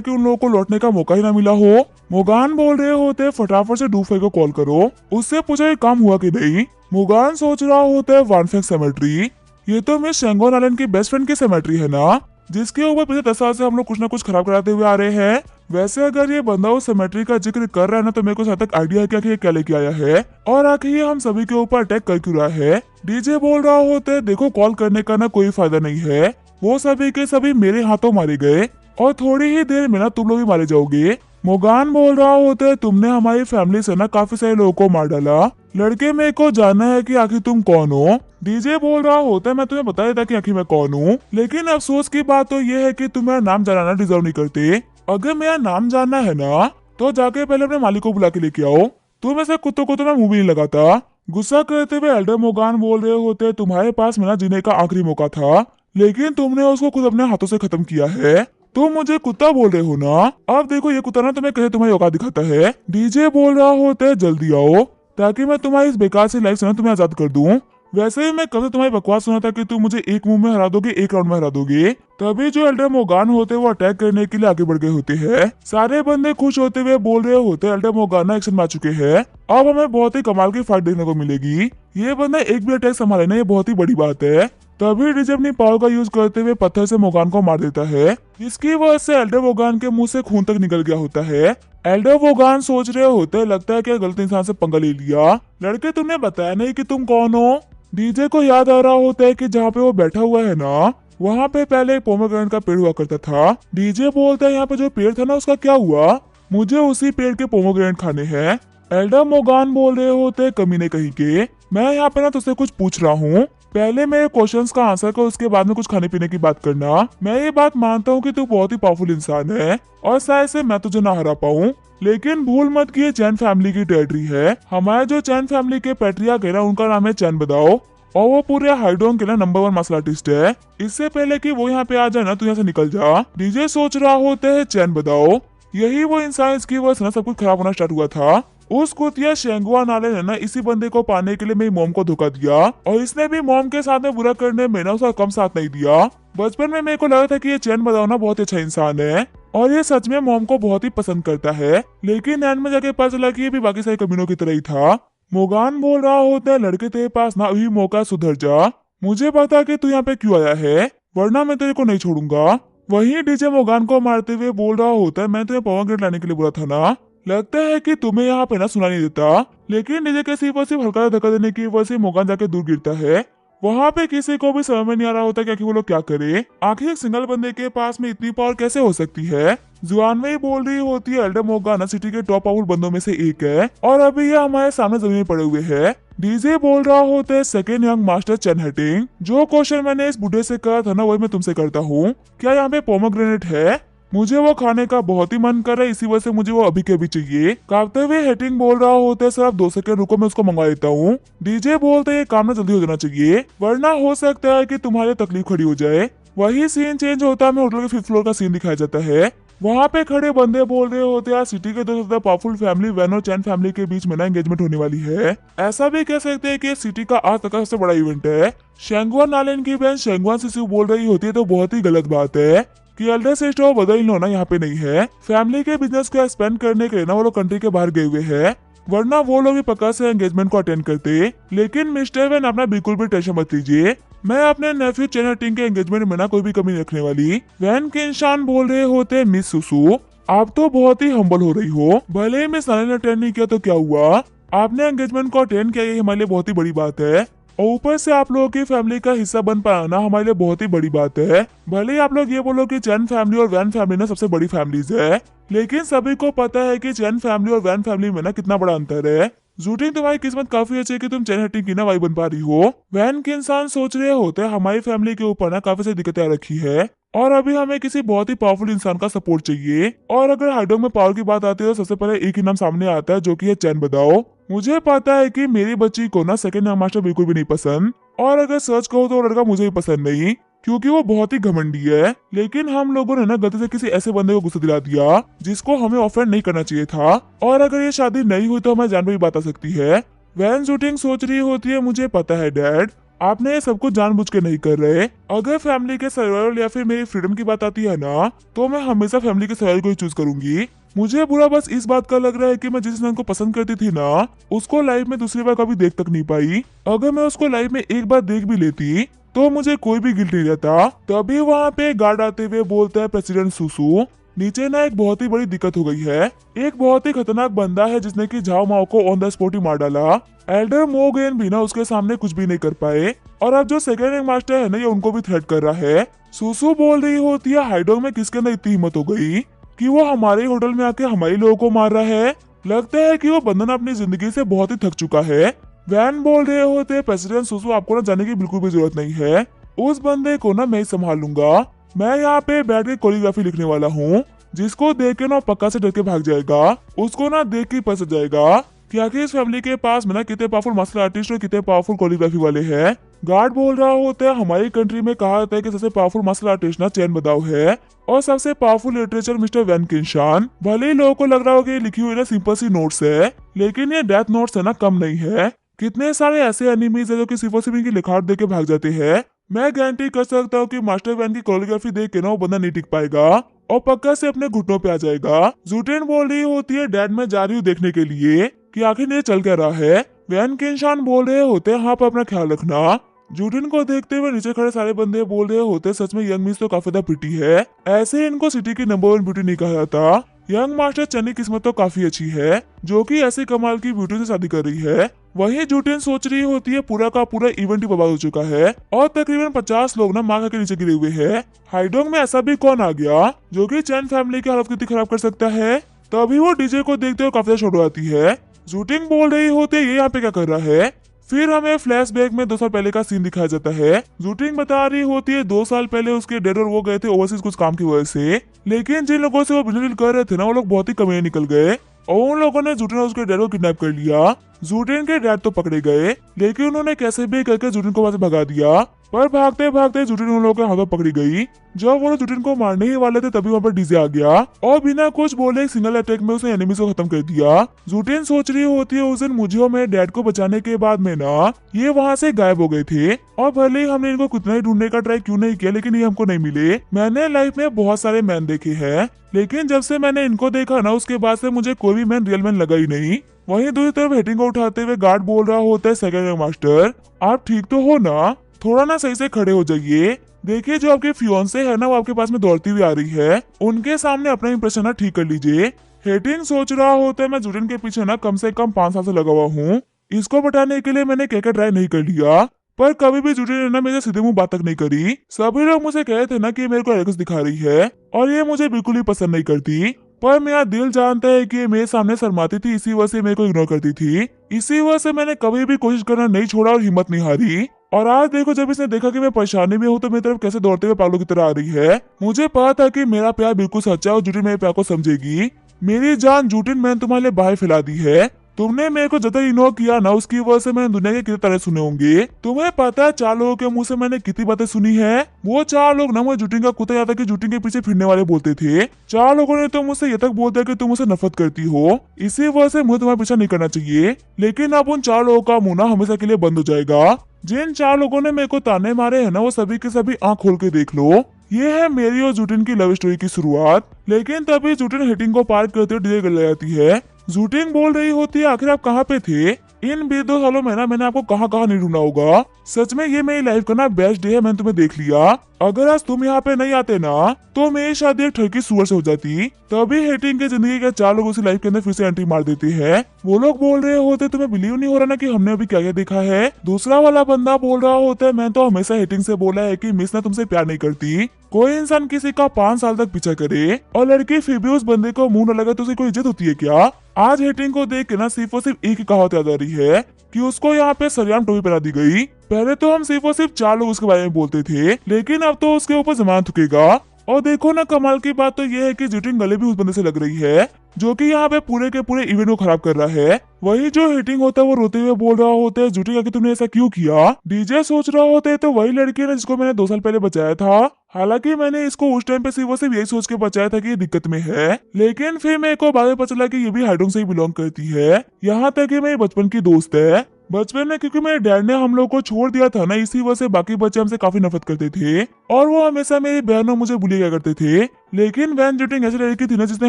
कि उन लोगों को लौटने का मौका ही ना मिला हो। मुगान बोल रहे होते फटाफट से डूफे को कॉल करो, उससे पूछो कि काम हुआ कि नहीं। मुगान सोच रहा होता है वानफेंग सेमेट्री, ये तो मिस शेंगोन आइलैंड की बेस्ट फ्रेंड की सेमेट्री है ना, जिसके ऊपर पिछले 10 साल से हम लोग कुछ ना कुछ खराब कराते हुए आ रहे हैं। वैसे अगर ये बंदा उस सेमेट्री का जिक्र कर रहा है ना, तो मेरे को जहाँ तक आइडिया है कि आखिर ये क्या लेके आया है और आखिर ये हम सभी के ऊपर अटैक कर क्यों रहा है। डीजे बोल रहा होता है देखो कॉल करने का ना कोई फायदा नहीं है, वो सभी के सभी मेरे हाथों मारे गए और थोड़ी ही देर में ना तुम लोग भी मारे जाओगे। मुगान बोल रहा होता है तुमने हमारी फैमिली से ना काफी सारे लोगों को मार डाला, लड़के मेरे को जानना है कि आखिर तुम कौन हो। डीजे बोल रहा होता है मैं तुम्हें बता देता कि आखिर मैं कौन हूँ, लेकिन अफसोस की बात तो ये है कि तुम मेरा नाम जानना डिजर्व नहीं करते। अगर मेरा नाम जानना है ना तो जाके पहले अपने मालिक को बुला के लेके आओ, तुम ऐसे कुत्तों को तो मैं मुंह भी नहीं लगाता। गुस्सा करते हुए एल्डर मोगान बोल रहे होते तुम्हारे पास मेरा जीने का आखिरी मौका था, लेकिन तुमने उसको खुद अपने हाथों से खत्म किया है। तुम मुझे कुत्ता बोल रहे हो ना, अब देखो ये कुत्ता ना तुम्हें कैसे तुम्हारी औकात दिखाता है। डीजे बोल रहा होता है जल्दी आओ ताकि मैं तुम्हारी इस बेकार सी लाइफ से ना तुम्हें आजाद कर दूं। वैसे ही मैं कभी तुम्हारी बकवास सुना था कि तुम मुझे एक मुंह में हरा दोगे एक राउंड में हरा दोगे। तभी जो एल्डर मोगान होते हैं वो अटैक करने के लिए आगे बढ़ गए होते हैं। सारे बंदे खुश होते हुए बोल रहे होते हैं एल्डर मोगान एक्शन में आ चुके हैं, अब हमें बहुत ही कमाल की फाइट देखने को मिलेगी। ये बंदा एक भी अटैक संभाले ना, ये बहुत ही बड़ी बात है। तभी डीजे अपनी पावर का यूज करते हुए पत्थर से मोगान को मार देता है, जिसकी वजह से एल्डर मोगान के मुंह से खून तक निकल गया होता है। एल्डर मोगान सोच रहे होते हैं लगता है कि गलत इंसान से पंगा ले लिया, लड़के तुमने बताया नहीं कि तुम कौन हो। डीजे को याद आ रहा होता है कि जहाँ पे वो बैठा हुआ है ना वहाँ पे पहले एक पोमेग्रेनेट का पेड़ हुआ करता था। डीजे बोलता है यहाँ पे जो पेड़ था ना उसका क्या हुआ, मुझे उसी पेड़ के पोमेग्रेनेट खाने हैं। एल्डर मोगान बोल रहे होते कमीने कहीं के, मैं यहाँ पे ना तुझसे कुछ पूछ रहा हूँ, पहले मेरे क्वेश्चंस का आंसर कर, उसके बाद में कुछ खाने पीने की बात करना। मैं ये बात मानता हूँ कि तू बहुत ही पावरफुल इंसान है और शायद से मैं तुझे ना हरा पाऊँ, लेकिन भूल मत कि ये चैन फैमिली की टेरिटरी है। हमारे जो चैन फैमिली के पैट्रियार्क है ना उनका नाम है चैन बदाओ और वो पूरे हाइडोंग के ना नंबर 1 मार्शल आर्टिस्ट है। इससे पहले कि वो यहाँ पे आ जाए ना तू यहाँ से निकल जा। डीजे सोच रहा होता है चैन बदाओ यही वो इंसान इसकी वजह से ना सब कुछ खराब होना स्टार्ट हुआ था। उस कुतिया शेंगुआ नाले ने ना इसी बंदे को पाने के लिए मेरी मॉम को धोखा दिया और इसने भी मॉम के साथ में बुरा करने में ना उसका कम साथ नहीं दिया। बचपन में मेरे को लगा था कि ये चैन बदाओ ना बहुत अच्छा इंसान है और ये सच में मॉम को बहुत ही पसंद करता है, लेकिन एंड में जाके पता चला कि ये भी बाकी सारे कमीनों की तरह ही था। मोगान बोल रहा होता है लड़के तेरे पास ना अभी मौका, सुधर जा, मुझे पता कि तू यहाँ पे क्यों आया है वरना मैं तेरे को नहीं छोड़ूंगा। वहीं डीजे मोगान को मारते हुए बोल रहा होता है मैं तुम्हें पोमेग्रेनेट लाने के लिए बोला था ना, लगता है कि तुम्हें यहाँ पे ना सुना नहीं देता। लेकिन डीजे के सिर्फ और सिर्फ हल्का धक्का देने की वजह से मोगान जाके दूर गिरता है। वहाँ पे किसी को भी समझ में नहीं आ रहा होता कि वो लोग क्या करे, आखिर एक सिंगल बंदे के पास में इतनी पावर कैसे हो सकती है। जुआनवे बोल रही होती है एल्डर मोगान सिटी के टॉप पावरफुल बंदों में से एक है और अभी ये हमारे सामने जमीन में पड़े हुए हैं। डीजे बोल रहा होता है सेकेंड यंग मास्टर चैन हेटिंग, जो क्वेश्चन मैंने इस बुढ़े से कहा था ना वही मैं तुमसे करता हूँ, क्या यहाँ पे पोमेग्रेनेट है? मुझे वो खाने का बहुत ही मन कर रहा है, इसी वजह से मुझे वो अभी के अभी चाहिए। कांपते हुए हेटिंग बोल रहा होता है सर आप 2 सेकंड रुको मैं उसको मंगवा देता हूँ। डीजे बोलते ये काम ना जल्दी हो जाना चाहिए वरना हो सकता है कि तुम्हारी तकलीफ खड़ी हो जाए। वही सीन चेंज होता है, हमें होटल के 5th फ्लोर का सीन दिखाया जाता है। वहाँ पे खड़े बंदे बोल रहे होते हैं सिटी के 2 सबसे पावरफुल फैमिली वैन और चैन फैमिली के बीच में ना एंगेजमेंट होने वाली है। ऐसा भी कह सकते हैं कि सिटी का आज तक का सबसे बड़ा इवेंट है। शेंगुआन नालेन की बहन शेंगुआन सिसु बोल रही होती है तो बहुत ही गलत बात है कि एल्डर सिस्टर और बदल लो ना यहाँ पे नहीं है। फैमिली के बिजनेस को एक्सपेंड करने के लिए ना वो लोग कंट्री के बाहर गए हुए हैं, वरना वो लोग भी पक्का से एंगेजमेंट को अटेंड करते। लेकिन मिस्टर वैन अपना बिल्कुल भी टेंशन मत लीजिए, मैं अपने नेफ्यू चैन हेटिंग के एंगेजमेंट में ना कोई भी कमी नहीं रखने वाली। वैन के इंसान बोल रहे होते मिस सुसु आप तो बहुत ही हम्बल हो रही हो, भले ही मिस नाले ने अटेंड नहीं किया तो क्या हुआ, आपने एंगेजमेंट को अटेंड किया, ये हमारे लिए बहुत ही बड़ी बात है और ऊपर से आप लोगों की फैमिली का हिस्सा बन पाना हमारे लिए बहुत ही बड़ी बात है। भले ही आप लोग ये बोलो कि चैन फैमिली और वैन फैमिली ना सबसे बड़ी फैमिलीज है, लेकिन सभी को पता है कि चैन फैमिली और वैन फैमिली में ना कितना बड़ा अंतर है। जूटिंग तुम्हारी किस्मत काफी अच्छी है कि तुम चैन हेटिंग की ना वाइफ बन पा रही हो। वैन के इंसान सोच रहे होते हमारी फैमिली के ऊपर ना काफी सारी दिक्कतें आ रखी है और अभी हमें किसी बहुत ही पावरफुल इंसान का सपोर्ट चाहिए। और अगर हाइडोंग में पावर की बात आती है तो सबसे पहले एक ही नाम सामने आता है जो कि है चैन बदाओ। मुझे पता है कि मेरी बच्ची को ना सेकंड यंग मास्टर बिल्कुल भी नहीं पसंद और अगर सर्च करो तो वो लड़का मुझे भी पसंद नहीं। क्योंकि वो बहुत ही घमंडी है। लेकिन हम लोगों ने ना गलती से किसी ऐसे बंदे को गुस्सा दिला दिया जिसको हमें ऑफेंड नहीं करना चाहिए था, और अगर ये शादी नहीं हुई तो हमारी जान पे भी बात आ सकती है। वैन शूटिंग सोच रही होती है, मुझे पता है डैड, आपने ये सब कुछ जानबूझ के नहीं कर रहे। अगर फैमिली के सर्वाइवल या फिर मेरी फ्रीडम की बात आती है ना, तो मैं हमेशा फैमिली के सर्वाइवल को ही चूज करूंगी। मुझे बुरा बस इस बात का लग रहा है कि मैं जिस इंसान को पसंद करती थी ना, उसको लाइफ में दूसरी बार कभी देख तक नहीं पाई। अगर मैं उसको लाइफ में एक बार देख भी लेती तो मुझे कोई भी गिल्ट नहीं रहता। तभी वहाँ पे गार्ड आते हुए बोलता है, प्रेसिडेंट सुसु, नीचे ना एक बहुत ही बड़ी दिक्कत हो गई है। एक बहुत ही खतरनाक बंदा है जिसने कि झाओ माओ को ऑन द स्पॉट ही मार डाला। एल्डर मोगेन भी ना उसके सामने कुछ भी नहीं कर पाए, और अब जो सेकेंड रैंक मास्टर है ना, ये उनको भी थ्रेट कर रहा है। सुसु बोल रही होती है, हाइडोंग में किसके अंदर इतनी हिम्मत हो गई कि वो हमारे होटल में आके हमारे लोगों को मार रहा है। लगता है कि वो बंदन अपनी जिंदगी से बहुत ही थक चुका है। वैन बोल रहे होते, प्रेसिडेंट सुसु, आपको ना जाने की बिल्कुल भी जरूरत नहीं है, उस बंदे को ना मैं ही संभाल लूंगा। मैं यहाँ पे बैठ के कोरियोग्राफी लिखने वाला हूँ, जिसको देख के ना पक्का से डर के भाग जाएगा। उसको ना देख के पता जाएगा कि आखिर इस फैमिली के पास में ना कितने पावरफुल मार्शल आर्टिस्ट और कितने पावरफुल कोरियोग्राफी वाले हैं। गार्ड बोल रहा होता है, हमारी कंट्री में कहा जाता है कि सबसे पावरफुल मार्शल आर्टिस्ट ना चैन बदाओ है, और सबसे पावरफुल लिटरेचर मिस्टर वैन किनशान। भले ही लोगों को लग रहा हो कि लिखी हुई ना सिंपल सी नोट्स है, लेकिन ये डेथ नोट्स है ना, कम नहीं है। कितने सारे ऐसे एनिमीज है जो कि सिर्फ और सिर्फ इनकी लिखावट देख के भाग जाते हैं। मैं गारंटी कर सकता हूँ कि मास्टर वैन की कोरियोग्राफी देख के ना वो बंदा नहीं टिक पाएगा और पक्का से अपने घुटनों पे आ जाएगा। जूटेन बोल रही होती है, डैड मैं जा रही हूँ देखने के लिए कि आखिर ये चल क्या रहा है। वैन किनशान बोल रहे होते हैं, हाँ पर अपना ख्याल रखना। जूटिन को देखते हुए नीचे खड़े सारे बंदे बोल रहे होते, सच में यंग मिस तो काफी ज्यादा प्रिटी है, ऐसे इनको सिटी की नंबर 1 ब्यूटी नहीं कहा जाता। यंग मास्टर चन की किस्मत तो काफी अच्छी है, जो कि ऐसी कमाल की ब्यूटी से शादी कर रही है। वहीं जूटिन सोच रही होती है, पूरा का पूरा इवेंट ही बर्बाद हो चुका है और तकरीबन 50 लोग ना माँ के नीचे गिरे हुए हैं। हाइडोंग में ऐसा भी कौन आ गया जो कि चैन फैमिली की हालत कितनी खराब कर सकता है। तभी वो डीजे को देखते हुए काफी छोड़ आती है। जूटिंग बोल रही होती है, ये यहाँ पे क्या कर रहा है। फिर हमें फ्लैशबैक में 2 साल पहले का सीन दिखाया जाता है। जूटिंग बता रही होती है 2 साल पहले उसके डैड और वो गए थे ओवरसीज कुछ काम की वजह से, लेकिन जिन लोगों से वो बिजनेस डील कर रहे थे ना, वो लोग बहुत ही कमीने निकल गए और उन लोगों ने जूटिन और उसके डैड को किडनैप कर लिया। जूटिन के डैड तो पकड़े गए, लेकिन उन्होंने कैसे भी करके जूटिन को वहां से भगा दिया, पर भागते भागते जूटिन उन लोगों के हाथों पकड़ी गई। जब वो लोग जूटिन को मारने ही वाले थे, तभी वहाँ पर डीजे आ गया और बिना कुछ बोले एक सिंगल अटैक में उसने एनिमीज को खत्म कर दिया। जूटिन सोच रही होती है, उस दिन मुझे और मेरे डैड को बचाने के बाद में ना ये वहाँ से गायब हो गए थे, और भले ही हमने इनको कितना ही ढूंढने का ट्राई क्यों नहीं किया, लेकिन ये हमको नहीं मिले। मैंने लाइफ में बहुत सारे मैन देखे हैं, लेकिन जब से मैंने इनको देखा ना, उसके बाद से मुझे कोई भी मैन रियल मैन लगा ही नहीं। वहीं दूसरी तरफ हेटिंग को उठाते हुए गार्ड बोल रहा होता है, सेकंड मास्टर आप ठीक तो हो ना, थोड़ा ना सही से खड़े हो जाइए। देखिए जो आपके फियोंसे है ना, वो आपके पास में दौड़ती हुई आ रही है, उनके सामने अपना इंप्रेशन ना ठीक कर लीजिए। हेटिंग सोच रहा होता है, मैं जूटिन के पीछे ना कम से कम 5 साल से लगा हुआ हूँ, इसको बटाने के लिए मैंने क्या ट्राई नहीं कर लिया, पर कभी भी जूटिन ने ना मेरे सीधे मुंह बात तक नहीं करी। सभी लोग मुझे कहे थे ना कि मेरे को एरोगेंस दिखा रही है और ये मुझे बिल्कुल ही पसंद नहीं करती, पर मेरा दिल जानता है कि मेरे सामने शर्माती थी, इसी वजह से मेरे को इग्नोर करती थी। इसी वजह से मैंने कभी भी कोशिश करना नहीं छोड़ा और हिम्मत नहीं हारी। और आज देखो, जब इसने देखा कि मैं परेशानी में हूँ तो मेरी तरफ कैसे दौड़ते हुए पागलों की तरह आ रही है। मुझे पता था कि मेरा प्यार बिल्कुल सच्चा है और जूटिन मेरे प्यार को समझेगी। मेरी जान जूटिन, मैंने तुम्हारे लिए बाहर फैला दी है, तुमने मेरे को जब तक इग्नोर किया ना, उसकी वजह से मैंने दुनिया के कितने तरह सुने होंगे। तुम्हें पता है 4 लोगों के मुंह से मैंने कितनी बातें सुनी है। वो 4 लोग ना मुझे जूटिन का कुत्ता याद कि जूटिन के पीछे फिरने वाले बोलते थे। 4 लोगों ने तो मुझसे ये तक बोल दिया कि तुम मुझसे नफरत करती हो, इसी वजह से मुझे तुम्हारा पीछा नहीं करना चाहिए। लेकिन अब उन 4 लोगों का मुंह ना हमेशा के लिए बंद हो जाएगा। जिन 4 लोगों ने मेरे को ताने मारे है ना, वो सभी के सभी आंख खोल के देख लो। ये है मेरी और जूटिन की लव स्टोरी की शुरुआत। लेकिन तभी जूटिन हेटिंग को पार करते हुए डीजे ले जाती है। जूटिन बोल रही होती है, आखिर आप कहाँ पे थे इन 2 सालों में ना, मैंने आपको कहाँ कहाँ नहीं ढूंढा होगा। सच में ये मेरी लाइफ का ना बेस्ट डे है, मैंने तुम्हें देख लिया। अगर आज तुम यहाँ पे नहीं आते ना, तो मेरी शादी एक ठरकी सुअर से हो जाती। तभी हेटिंग के जिंदगी के 4 लोग उसी लाइफ के अंदर फिर से एंट्री मार देते हैं। वो लोग बोल रहे होते, तुम्हें बिलीव नहीं हो रहा ना कि हमने अभी क्या क्या देखा है। दूसरा वाला बंदा बोल रहा होता है, मैं तो हमेशा हेटिंग से बोला है कि मिस ना तुमसे प्यार नहीं करती। कोई इंसान किसी का 5 साल तक पीछा करे और लड़की फिर भी उस बंदे को मुंह न लगे तो उसे कोई इज्जत होती है क्या। आज हेटिंग को देख के ना सिर्फ और सिर्फ एक ही कहावत याद आ रही है कि उसको यहाँ पे सरेआम टोपी पहना दी गई। पहले तो हम सिर्फ और सिर्फ 4 लोग उसके बारे में बोलते थे, लेकिन अब तो उसके ऊपर जमानत थुकेगा और देखो ना, कमाल की बात तो ये है कि जूटिंग गले भी उस बंदे से लग रही है जो कि यहाँ पे पूरे के पूरे इवेंट को खराब कर रहा है। वही जो हिटिंग होता है वो रोते हुए बोल रहा होता है, जूटिंग आके तुमने ऐसा क्यों किया। डीजे सोच रहा होता है तो वही लड़की है जिसको मैंने 2 साल पहले बचाया था। हालांकि मैंने इसको उस टाइम पे सिर्फ यही सोच के बचाया था कि ये दिक्कत में है, लेकिन फिर मेरे को बाद में पता चला कि ये भी हाइडोंग से ही बिलोंग करती है। यहाँ तक कि मेरी बचपन की दोस्त है। बचपन में क्योंकि मेरे डैड ने हम लोग को छोड़ दिया था ना, इसी वजह से बाकी बच्चे हमसे काफी नफरत करते थे और वो हमेशा मेरी बहनों मुझे बुली किया करते थे। लेकिन वैन जूटिंग ऐसी लड़की थी ना जिसने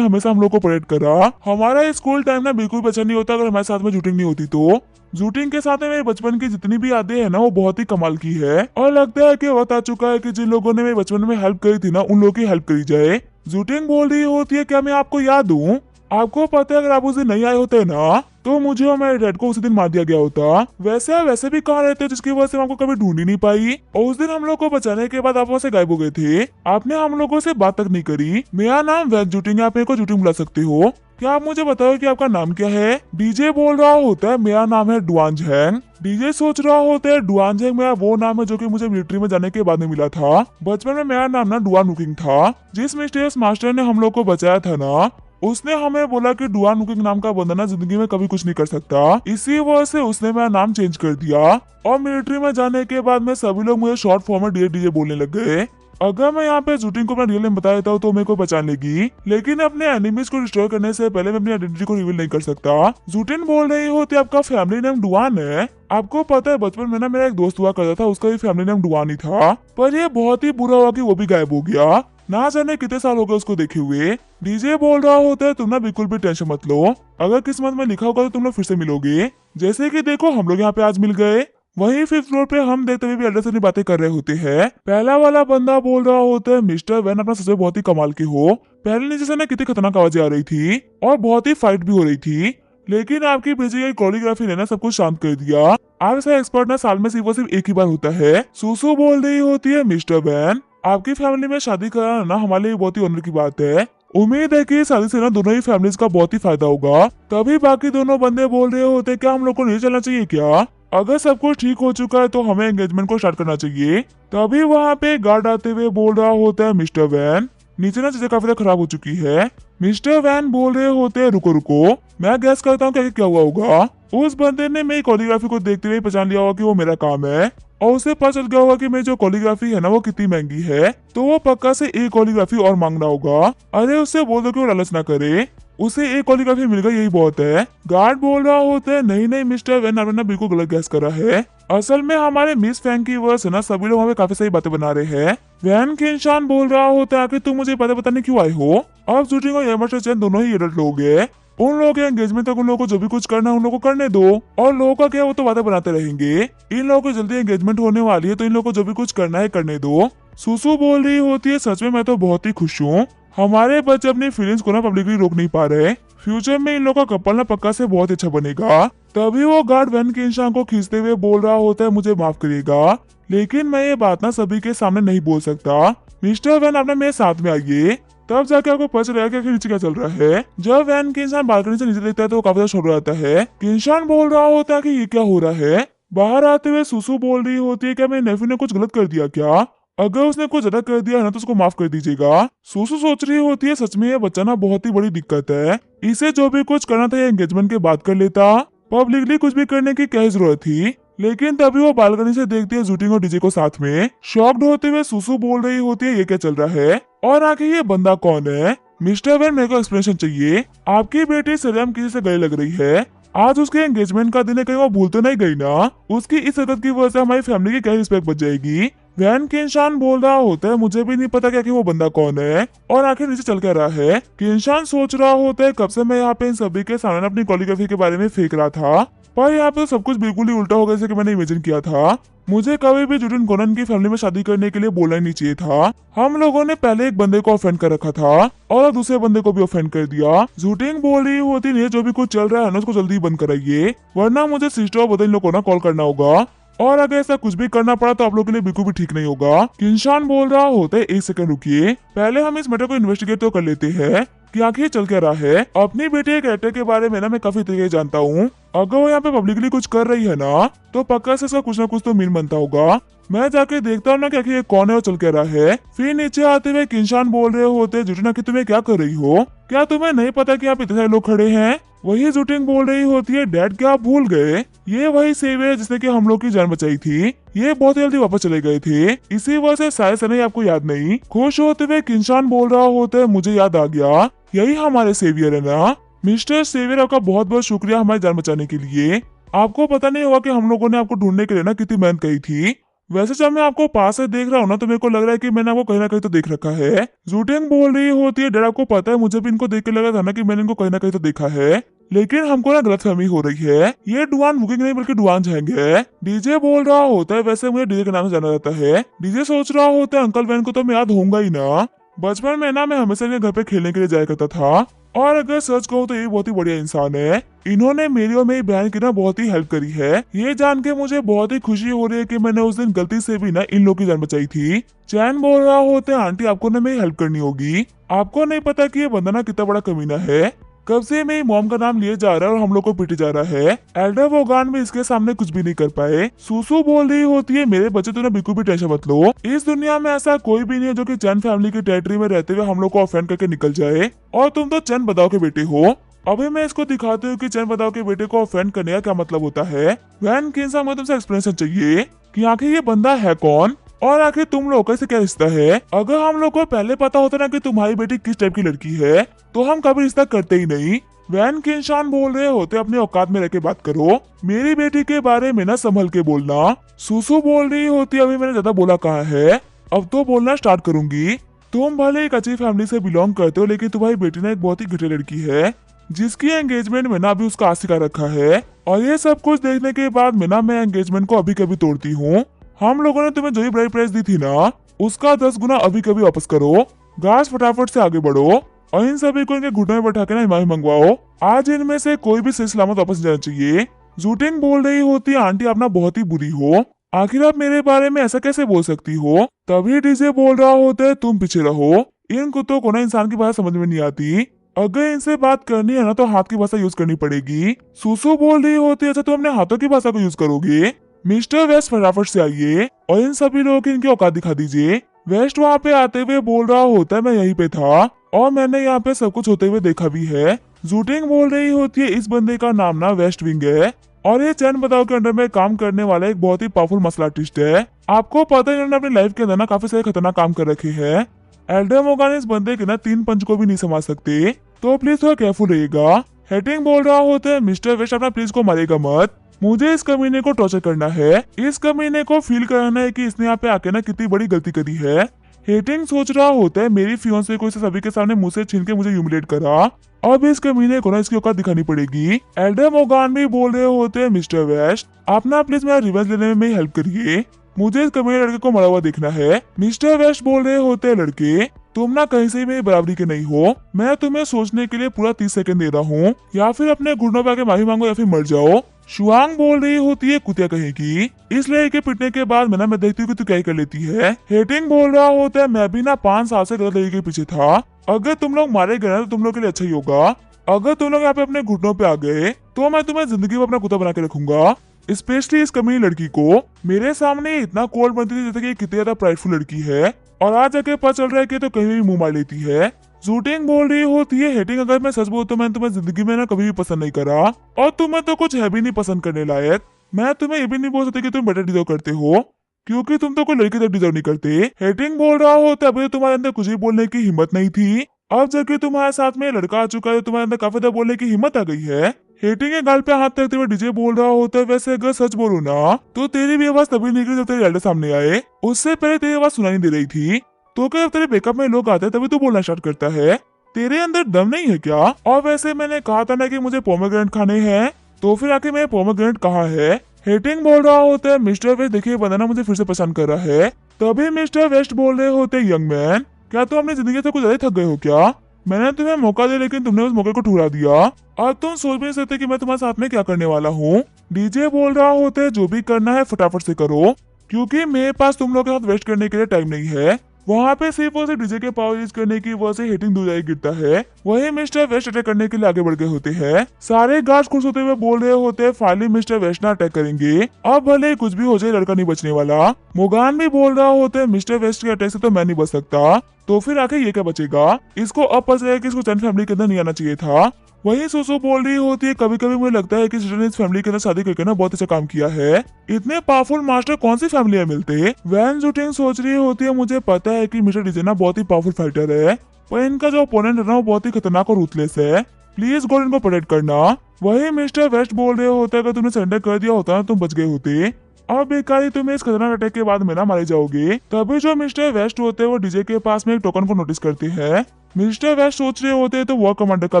हमेशा हम लोग को परेड करा। हमारा स्कूल टाइम ना बिल्कुल भी अच्छा नहीं होता अगर हमारे साथ में जूटिंग नहीं होती तो। जूटिंग के साथ में मेरे बचपन की जितनी भी यादें हैं ना वो बहुत ही कमाल की है और लगता है कि वक्त आ चुका है कि जिन लोगों ने मेरे बचपन में हेल्प करी थी ना उन लोगों की हेल्प करी जाए। जूटिंग बोल रही होती है, क्या मैं आपको याद दूं? आपको पता है अगर आप उस दिन नहीं आए होते ना तो मुझे और मेरे डैड को उसी दिन मार दिया गया होता। वैसे आप वैसे भी कहाँ रहते जिसकी वजह से आपको कभी ढूंढ ही नहीं पाई, और उस दिन हम लोग को बचाने के बाद आप वहाँ से गायब हो गए थे। आपने हम लोगों से बात तक नहीं करी। मेरा नाम वैक जूटिंग है, आप मेरे को जूटिंग बुला सकते हो। क्या आप मुझे बताओ कि आपका नाम क्या है? डीजे बोल रहा होता है, मेरा नाम है डुआन झैंग। डीजे सोच रहा होता है, डुआन झैंग मेरा वो नाम है जो कि मुझे मिलिट्री में जाने के बाद में मिला था। बचपन में मेरा नाम ना डुआन नुकिंग था। जिस मिस्टीरियस मास्टर ने हम लोग को बचाया था ना उसने हमें बोला कि डुआन नुकिंग नाम का बंदा ना जिंदगी में कभी कुछ नहीं कर सकता, इसी वजह से उसने मेरा नाम चेंज कर दिया। और मिलिट्री में जाने के बाद में सभी लोग मुझे शॉर्ट फॉर्म में डीजे बोलने लग गए। अगर मैं यहाँ पे जूटिंग को अपना रियल नेम बता देता हूँ तो मेरे को पहचान लेगी, लेकिन अपने एनिमीज को डिस्ट्रॉय करने से पहले मैं अपनी आइडेंटिटी को रिवील नहीं कर सकता। जूटिन बोल रही होती आपका फैमिली नेम डुआन है। आपको पता है बचपन में ना मेरा एक दोस्त हुआ करता था, उसका भी फैमिली नेम डुआन ही था, पर ये बहुत ही बुरा हुआ कि वो भी गायब हो गया। ना जाने कितने साल हो गए उसको देखे हुए। डीजे बोल रहा होता है, तुम ना बिल्कुल भी टेंशन मत लो, अगर किस्मत में लिखा होगा तो तुम लोग फिर से मिलोगे। जैसे कि देखो हम लोग यहाँ पे आज मिल गए। वहीं 5th फ्लोर पे हम देखते हुए भी एल्डर से अपनी बातें कर रहे होते हैं। पहला वाला बंदा बोल रहा होता है, मिस्टर वैन अपना सच में बहुत ही कमाल के हो। पहले नीचे से ना कितनी खतरनाक आवाजें आ रही थी और बहुत ही फाइट भी हो रही थी, लेकिन आपकी भेजी गई कोरियोग्राफी ने ना सब कुछ शांत कर दिया। आप ऐसा एक्सपर्ट ना साल में सिर्फ एक ही बार होता है। सुसु बोल रही होती है, मिस्टर वैन आपकी फैमिली में शादी कराना ना हमारे लिए बहुत ही ऑनर की बात है। उम्मीद है कि शादी से ना दोनों ही फैमिलीज का बहुत ही फायदा होगा। तभी बाकी दोनों बंदे बोल रहे होते, क्या हम लोग को नहीं चलना चाहिए क्या? अगर सब कुछ ठीक हो चुका है तो हमें एंगेजमेंट को स्टार्ट करना चाहिए। तभी वहाँ पे गार्ड आते हुए बोल रहा होता है, मिस्टर वैन नीचे ना चीजें काफी खराब हो चुकी है। मिस्टर वैन बोल रहे होते हैं, रुको रुको मैं गैस करता हूँ क्या हुआ होगा। उस बंदे ने मेरी कोरियोग्राफी को देखते हुए पहचान लिया होगा कि वो मेरा काम है, और उसे पता चल गया होगा कि मेरी जो कोरियोग्राफी है ना वो कितनी महंगी है, तो वो पक्का से एक कोरियोग्राफी और मांगना होगा। अरे उससे बोल दो कि वो लालच ना करे, उसे एक कोरियोग्राफी मिल गई यही बहुत है। गार्ड बोल रहा होता है, नहीं नहीं मिस्टर वैन आपने बिल्कुल गलत गैस करा है। असल में हमारे मिस फैंग की वजह से ना सभी लोग हमें काफी सही बातें बना रहे हैं। वैन के इंसान बोल रहा होता है, आखिर तुम मुझे बातें बताने क्यों आए हो? अब शूटिंग और एमर्टर चैन दोनों ही एडल्ट लोग हैं। उन लोगों के एंगेजमेंट तक उन लोगों को जो भी कुछ करना है उन लोगों को करने दो, और लोगों का क्या वो तो बातें बनाते रहेंगे। इन लोगों की जल्दी एंगेजमेंट होने वाली है तो इन लोगों को जो भी कुछ करना है करने दो। सुसु बोल रही होती है, सच में मैं तो बहुत ही खुश हूँ, हमारे बच्चे अपनी फीलिंग्स को ना पब्लिकली रोक नहीं पा रहे। फ्यूचर में इन लोगों का कपल ना पक्का से बहुत अच्छा बनेगा। तभी वो गार्ड वैन के इंसान को खींचते हुए बोल रहा होता है, मुझे माफ करिएगा लेकिन मैं ये बात ना सभी के सामने नहीं बोल सकता। मिस्टर वैन आपने मेरे साथ में आइए, तब जाके आपको पता चलेगा कि नीचे क्या चल रहा है। जब वैन के इंसान बालकनी से नीचे देखता है तो वो काफी शोर आता है। इंसान बोल रहा होता है कि ये क्या हो रहा है। बाहर आते हुए सुसु बोल रही होती है, क्या मेरे नेफ्यू ने कुछ गलत कर दिया क्या? अगर उसने कुछ ज्यादा कर दिया है ना तो उसको माफ कर दीजिएगा। सुसु सोच रही होती है, सच में ये बच्चा ना बहुत ही बड़ी दिक्कत है, इसे जो भी कुछ करना था ये एंगेजमेंट के बाद कर लेता, पब्लिकली कुछ भी करने की क्या जरूरत थी। लेकिन तभी वो बालकनी से देखती है जूटिंग और डीजे को साथ में। शॉक्ड होते हुए सुसु बोल रही होती है, ये क्या चल रहा है और आखिर ये बंदा कौन है? मिस्टर वैन मेरे को एक्सप्लेनेशन चाहिए। आपकी बेटी सरेआम किसी से गले लग रही है, आज उसके एंगेजमेंट का दिन है, कहीं वो भूल तो नहीं गई ना? उसकी इस हरकत की वजह से हमारी फैमिली की क्या रिस्पेक्ट बच जाएगी। वैन किंशान बोल रहा होता है, मुझे भी नहीं पता क्या कि वो बंदा कौन है और आखिर नीचे चल क्या रहा है। किंशान सोच रहा होता है, कब से मैं यहाँ पे इन सभी के सामने अपनी कोरियोग्राफी के बारे में फेंक रहा था, पर यहाँ पे तो सब कुछ बिल्कुल ही उल्टा हो गया जैसे कि मैंने इमेजिन किया था। मुझे कभी भी जुटिन कोनन की फैमिली में शादी करने के लिए बोलना ही नहीं चाहिए था। हम लोगों ने पहले एक बंदे को ऑफेंड कर रखा था और दूसरे बंदे को भी ऑफेंड कर दिया। जुटिंग बोल रही होती नहीं, जो भी कुछ चल रहा है ना उसको जल्दी बंद कराइए, वरना मुझे सिस्टर और बदन लोग को ना कॉल करना होगा, और अगर ऐसा कुछ भी करना पड़ा तो आप लोगों के लिए बिल्कुल भी ठीक नहीं होगा। किंशान बोल रहा होता है, एक सेकंड रुकिए, पहले हम इस मैटर को इन्वेस्टिगेट तो कर लेते हैं। कि आखिर चल क्या रहा है। अपनी बेटी के कैरेक्टर के बारे में ना मैं काफी तरीके से जानता हूँ। अगर वो यहाँ पे पब्लिकली कुछ कर रही है ना तो पक्का से इसका कुछ ना कुछ तो मीन बनता होगा। मैं जाके देखता हूँ ना कि आखिर ये कौन है और चल क्या रहा है। फिर नीचे आते हुए किंशान बोल रहे होते, जुटिना कि तुम्हें क्या कर रही हो, क्या तुम्हें नहीं पता कि यहाँ पे इतने सारे लोग खड़े हैं। वही जुटिंग बोल रही होती है, डैड क्या आप भूल गए, ये वही सेवियर है जिसने कि हम लोग की जान बचाई थी। ये बहुत जल्दी वापस चले गए थे, इसी वजह से शायद से नहीं आपको याद नहीं। खुश होते हुए किंशान बोल रहा होता है, मुझे याद आ गया, यही हमारे सेवियर है ना। मिस्टर सेवियर आपका बहुत बहुत शुक्रिया हमारी जान बचाने के लिए। आपको पता नहीं होगा कि हम लोगों ने आपको ढूंढने के लिए ना कितनी मेहनत करी थी। वैसे जब मैं आपको पास से देख रहा हूँ ना तो मेरे को लग रहा है कि मैंने आपको कहीं ना कहीं तो देख रखा है। जूटिंग बोल रही होती है, डर आपको पता है मुझे भी इनको देख के लगा था ना कि मैंने इनको कहीं ना कहीं तो देखा है, लेकिन हमको ना गलतफहमी हो रही है। ये डुआन बुकिंग नहीं बल्कि डुआन झांग है। डीजे बोल रहा होता है, वैसे मुझे डीजे के नाम से जाना जाता है। डीजे सोच रहा होता है अंकल वैन को तो मैं याद होऊंगा ही ना। बचपन में ना मैं हमेशा इनके घर पे खेलने के लिए जाया करता था, और अगर सच कहूँ तो ये बहुत ही बढ़िया इंसान है। इन्होंने मेरी और मेरी बहन की ना बहुत ही हेल्प करी है। ये जान के मुझे बहुत ही खुशी हो रही है कि मैंने उस दिन गलती से भी ना इन लोगों की जान बचाई थी। चैन बोल रहा होते, आंटी आपको ना मेरी हेल्प करनी होगी। आपको नहीं पता कि ये बंदा ना कितना बड़ा कमीना है, कब से मेरी मॉम का नाम लिए जा रहा है और हम लोग को पीटे जा रहा है। एल्डर वोगान भी इसके सामने कुछ भी नहीं कर पाए। सुसु बोल रही होती है, मेरे बच्चे तो ना बिल्कुल भी टेंशन मत लो, इस दुनिया में ऐसा कोई भी नहीं है जो कि चैन फैमिली की टेरिटरी में रहते हुए हम लोग को ऑफेंड करके निकल जाए। और तुम तो चैन बदाओ के बेटे हो। अभी मैं इसको दिखाती हूँ कि चैन बदाओ के बेटे को ऑफेंड करने का क्या मतलब होता है। वैन किंसा मुझे तुमसे एक्सप्लेनेशन चाहिए कि आखिर ये बंदा है कौन और आखिर तुम लोग का इससे क्या रिश्ता है। अगर हम लोग को पहले पता होता ना कि तुम्हारी बेटी किस टाइप की लड़की है तो हम कभी रिश्ता करते ही नहीं। वैन किंशान बोल रहे होते, अपने औकात में रह के बात करो, मेरी बेटी के बारे में ना संभल के बोलना। सुसु बोल रही होती, अभी मैंने ज्यादा बोला कहा है, अब तो बोलना स्टार्ट करूंगी। तुम भले एक अच्छी फैमिली से बिलोंग करते हो, लेकिन तुम्हारी बेटी ना एक बहुत ही घटिया लड़की है जिसकी एंगेजमेंट में ना अभी उसका आशिका रखा है। और ये सब कुछ देखने के बाद में ना मैं एंगेजमेंट को अभी कभी तोड़ती हूँ। हम लोगों ने तुम्हें जो ही ब्राइड प्राइस दी थी ना उसका 10 गुना अभी कभी वापस करो। गाज फटाफट से आगे बढ़ो और इन सभी को इनके घुटने में बैठा के ना हिमाही मंगवाओ। आज इनमें से कोई भी सही सलामत वापस जाना चाहिए। जूटिंग बोल रही होती, आंटी आप ना बहुत ही बुरी हो, आखिर आप मेरे बारे में ऐसा कैसे बोल सकती हो। तभी डीजे बोल रहा होता है, तुम पीछे रहो, इन कुत्तों को ना इंसान की भाषा समझ में नहीं आती, अगर इनसे बात करनी है ना तो हाथ की भाषा यूज करनी पड़ेगी। सुसु बोल रही होती है, अच्छा तुम अपने हाथों की भाषा को यूज करोगे। मिस्टर वेस्ट फटाफट से आइए और इन सभी लोगों की इनकी औकात दिखा दीजिए। वेस्ट वहाँ पे आते हुए बोल रहा होता है, मैं यहीं पे था और मैंने यहाँ पे सब कुछ होते हुए देखा भी है। जूटिंग बोल रही होती है, इस बंदे का नाम ना वेस्ट विंग है और ये चैन बदाओ के अंडर में काम करने वाला एक बहुत ही पावरफुल मसल आर्टिस्ट है। आपको पता है इन्होंने अपनी लाइफ के अंदर ना काफी सारे खतरनाक काम कर रखे हैं। एल्डर मोगान इस बंदे के ना 3 पंच को भी नहीं समझ सकते, तो प्लीज थोड़ा केयरफुल रहिएगा। हेटिंग बोल रहा होता है, मिस्टर वेस्ट अपना प्लीज को मारेगा मत, मुझे इस कमीने को टॉर्चर करना है, इस कमीने को फील कराना है कि इसने यहाँ पे आके ना कितनी बड़ी गलती करी है। हेटिंग सोच रहा होता है, मेरी फियांसे को इसे सभी के सामने मुंह से छीन के मुझे ह्यूमिलेट करा, अब इस कमीने को ना इसकी औकात दिखानी पड़ेगी। एल्डर मोगान भी बोल रहे होते हैं, मिस्टर वेस्ट आप ना प्लीज मेरा रिवेंज लेने में मेरी हेल्प करिए, मुझे इस कमीने लड़के को मरा हुआ देखना है। मिस्टर वेस्ट बोल रहे होते हैं, लड़के तुम ना कहीं से मेरी बराबरी के नहीं हो, मैं तुम्हें सोचने के लिए पूरा 30 सेकंड दे रहा हूँ, या फिर अपने घुटनों पे आके माफी मांगो या फिर मर जाओ। शुआंग बोल रही होती है, कुतिया कहेगी, इस लड़के के पिटने के बाद मैं देखती हूँ कि तू क्या कर लेती है। हेटिंग बोल रहा होता है, मैं भी ना 5 साल से गलत लड़के के पीछे था, अगर तुम लोग मारे गए ना तो तुम लोग के लिए अच्छा ही होगा, अगर तुम लोग यहाँ पे अपने घुटनों पे आ गए तो मैं तुम्हें जिंदगी में अपना कुत्ता बना के रखूंगा। स्पेशली इस कमीनी लड़की को, मेरे सामने इतना कोल्ड बनती थी जैसे कि कितनी ज्यादा प्राइडफुल लड़की है, और आज जाके पता चल रहा है कि तो कहीं भी मुंह मार लेती है। जूटिंग बोल रही होती है, हेटिंग अगर मैं सच बोलूं तो मैंने तुम्हें जिंदगी में ना कभी भी पसंद नहीं करा, और तुम्हें तो कुछ है भी नहीं पसंद करने लायक। मैं तुम्हें ये भी नहीं बोल सकती कि तुम बेटर डिजर्व करते हो, क्योंकि तुम तो कोई लड़की तक डिजर्व नहीं करते। हेटिंग बोल रहा होता है, अभी तो तुम्हारे अंदर कुछ भी बोलने की हिम्मत नहीं थी, अब जबकि तुम्हारे साथ में लड़का आ चुका है तो तुम्हारे अंदर काफी ज्यादा बोलने की हिम्मत आ गई है। हेटिंग के गाल पे हाथ रखते हुए डीजे बोल रहा होता है, वैसे अगर सच बोलूं ना तो तेरी भी आवाज तभी निकली जब तेरे एल्डर सामने आए, उससे पहले तेरी आवाज सुनाई नहीं दे रही थी, तो क्या तेरे बैकअप में लोग आते हैं तभी तू बोलना स्टार्ट करता है, तेरे अंदर दम नहीं है क्या। और वैसे मैंने कहा था ना कि मुझे पोमेग्रेनेट खाने हैं, तो फिर आके मैं पोमेग्रेनेट कहाँ है। हेटिंग बोल रहा होता है, मिस्टर वेस्ट देखिए बंदा ना मुझे फिर से पसंद कर रहा है। तभी मिस्टर वेस्ट बोल रहे होते, यंग मैन क्या तुम अपनी जिंदगी से कुछ ज्यादा थक गए हो क्या, मैंने तुम्हें मौका दिया लेकिन तुमने उस मौके को ठुकरा दिया, और तुम सोच भी नहीं सकते कि मैं तुम्हारे साथ में क्या करने वाला हूँ। डीजे बोल रहा होता है, जो भी करना है फटाफट से करो, क्योंकि मेरे पास तुम लोग के साथ वेस्ट करने के लिए टाइम नहीं है। वहाँ पे सिर्फ और सिर्फ डीजे के पावर यूज करने की वजह से हेटिंग दूर जाके गिरता है। वही मिस्टर वेस्ट अटैक करने के लिए आगे बढ़ गए होते हैं। सारे गार्ड्स खुश होते हुए बोल रहे होते हैं फाइनली मिस्टर वेस्ट ना अटैक करेंगे, अब भले ही कुछ भी हो जाए लड़का नहीं बचने वाला। मुगान भी बोल रहा होता है मिस्टर वेस्ट के अटैक से तो मैं नहीं बच सकता, तो फिर आखिर ये क्या बचेगा। इसको अब पता चला कि इसको चैन फैमिली के अंदर नहीं आना चाहिए था। वही सुसु बोल रही होती है कभी कभी मुझे लगता है कि सिडन इस फैमिली के अंदर शादी करके ना बहुत अच्छा काम किया है। इतने पावरफुल मास्टर कौन सी फैमिली में मिलते। वैन जुटिंग सोच रही होती है मुझे पता है कि मिस्टर डीजे ना बहुत ही पावरफुल फाइटर है, पर इनका जो ओपोनेंट है ना वो बहुत ही खतरनाक और रूथलेस है, प्लीज गॉड इनको प्रोटेक्ट करना। वही मिस्टर वेस्ट बोल रहे होते अगर तुमने सरेंडर कर दिया होता ना तुम बच गए होते, अब बेकारी तुम इस खतरनाक अटैक के बाद में ना मारे जाओगे। तभी जो मिस्टर वेस्ट होते हैं वो डीजे के पास में एक टोकन को नोटिस करते हैं। मिस्टर वेस्ट सोच रहे होते हैं तो वॉर कमांडर का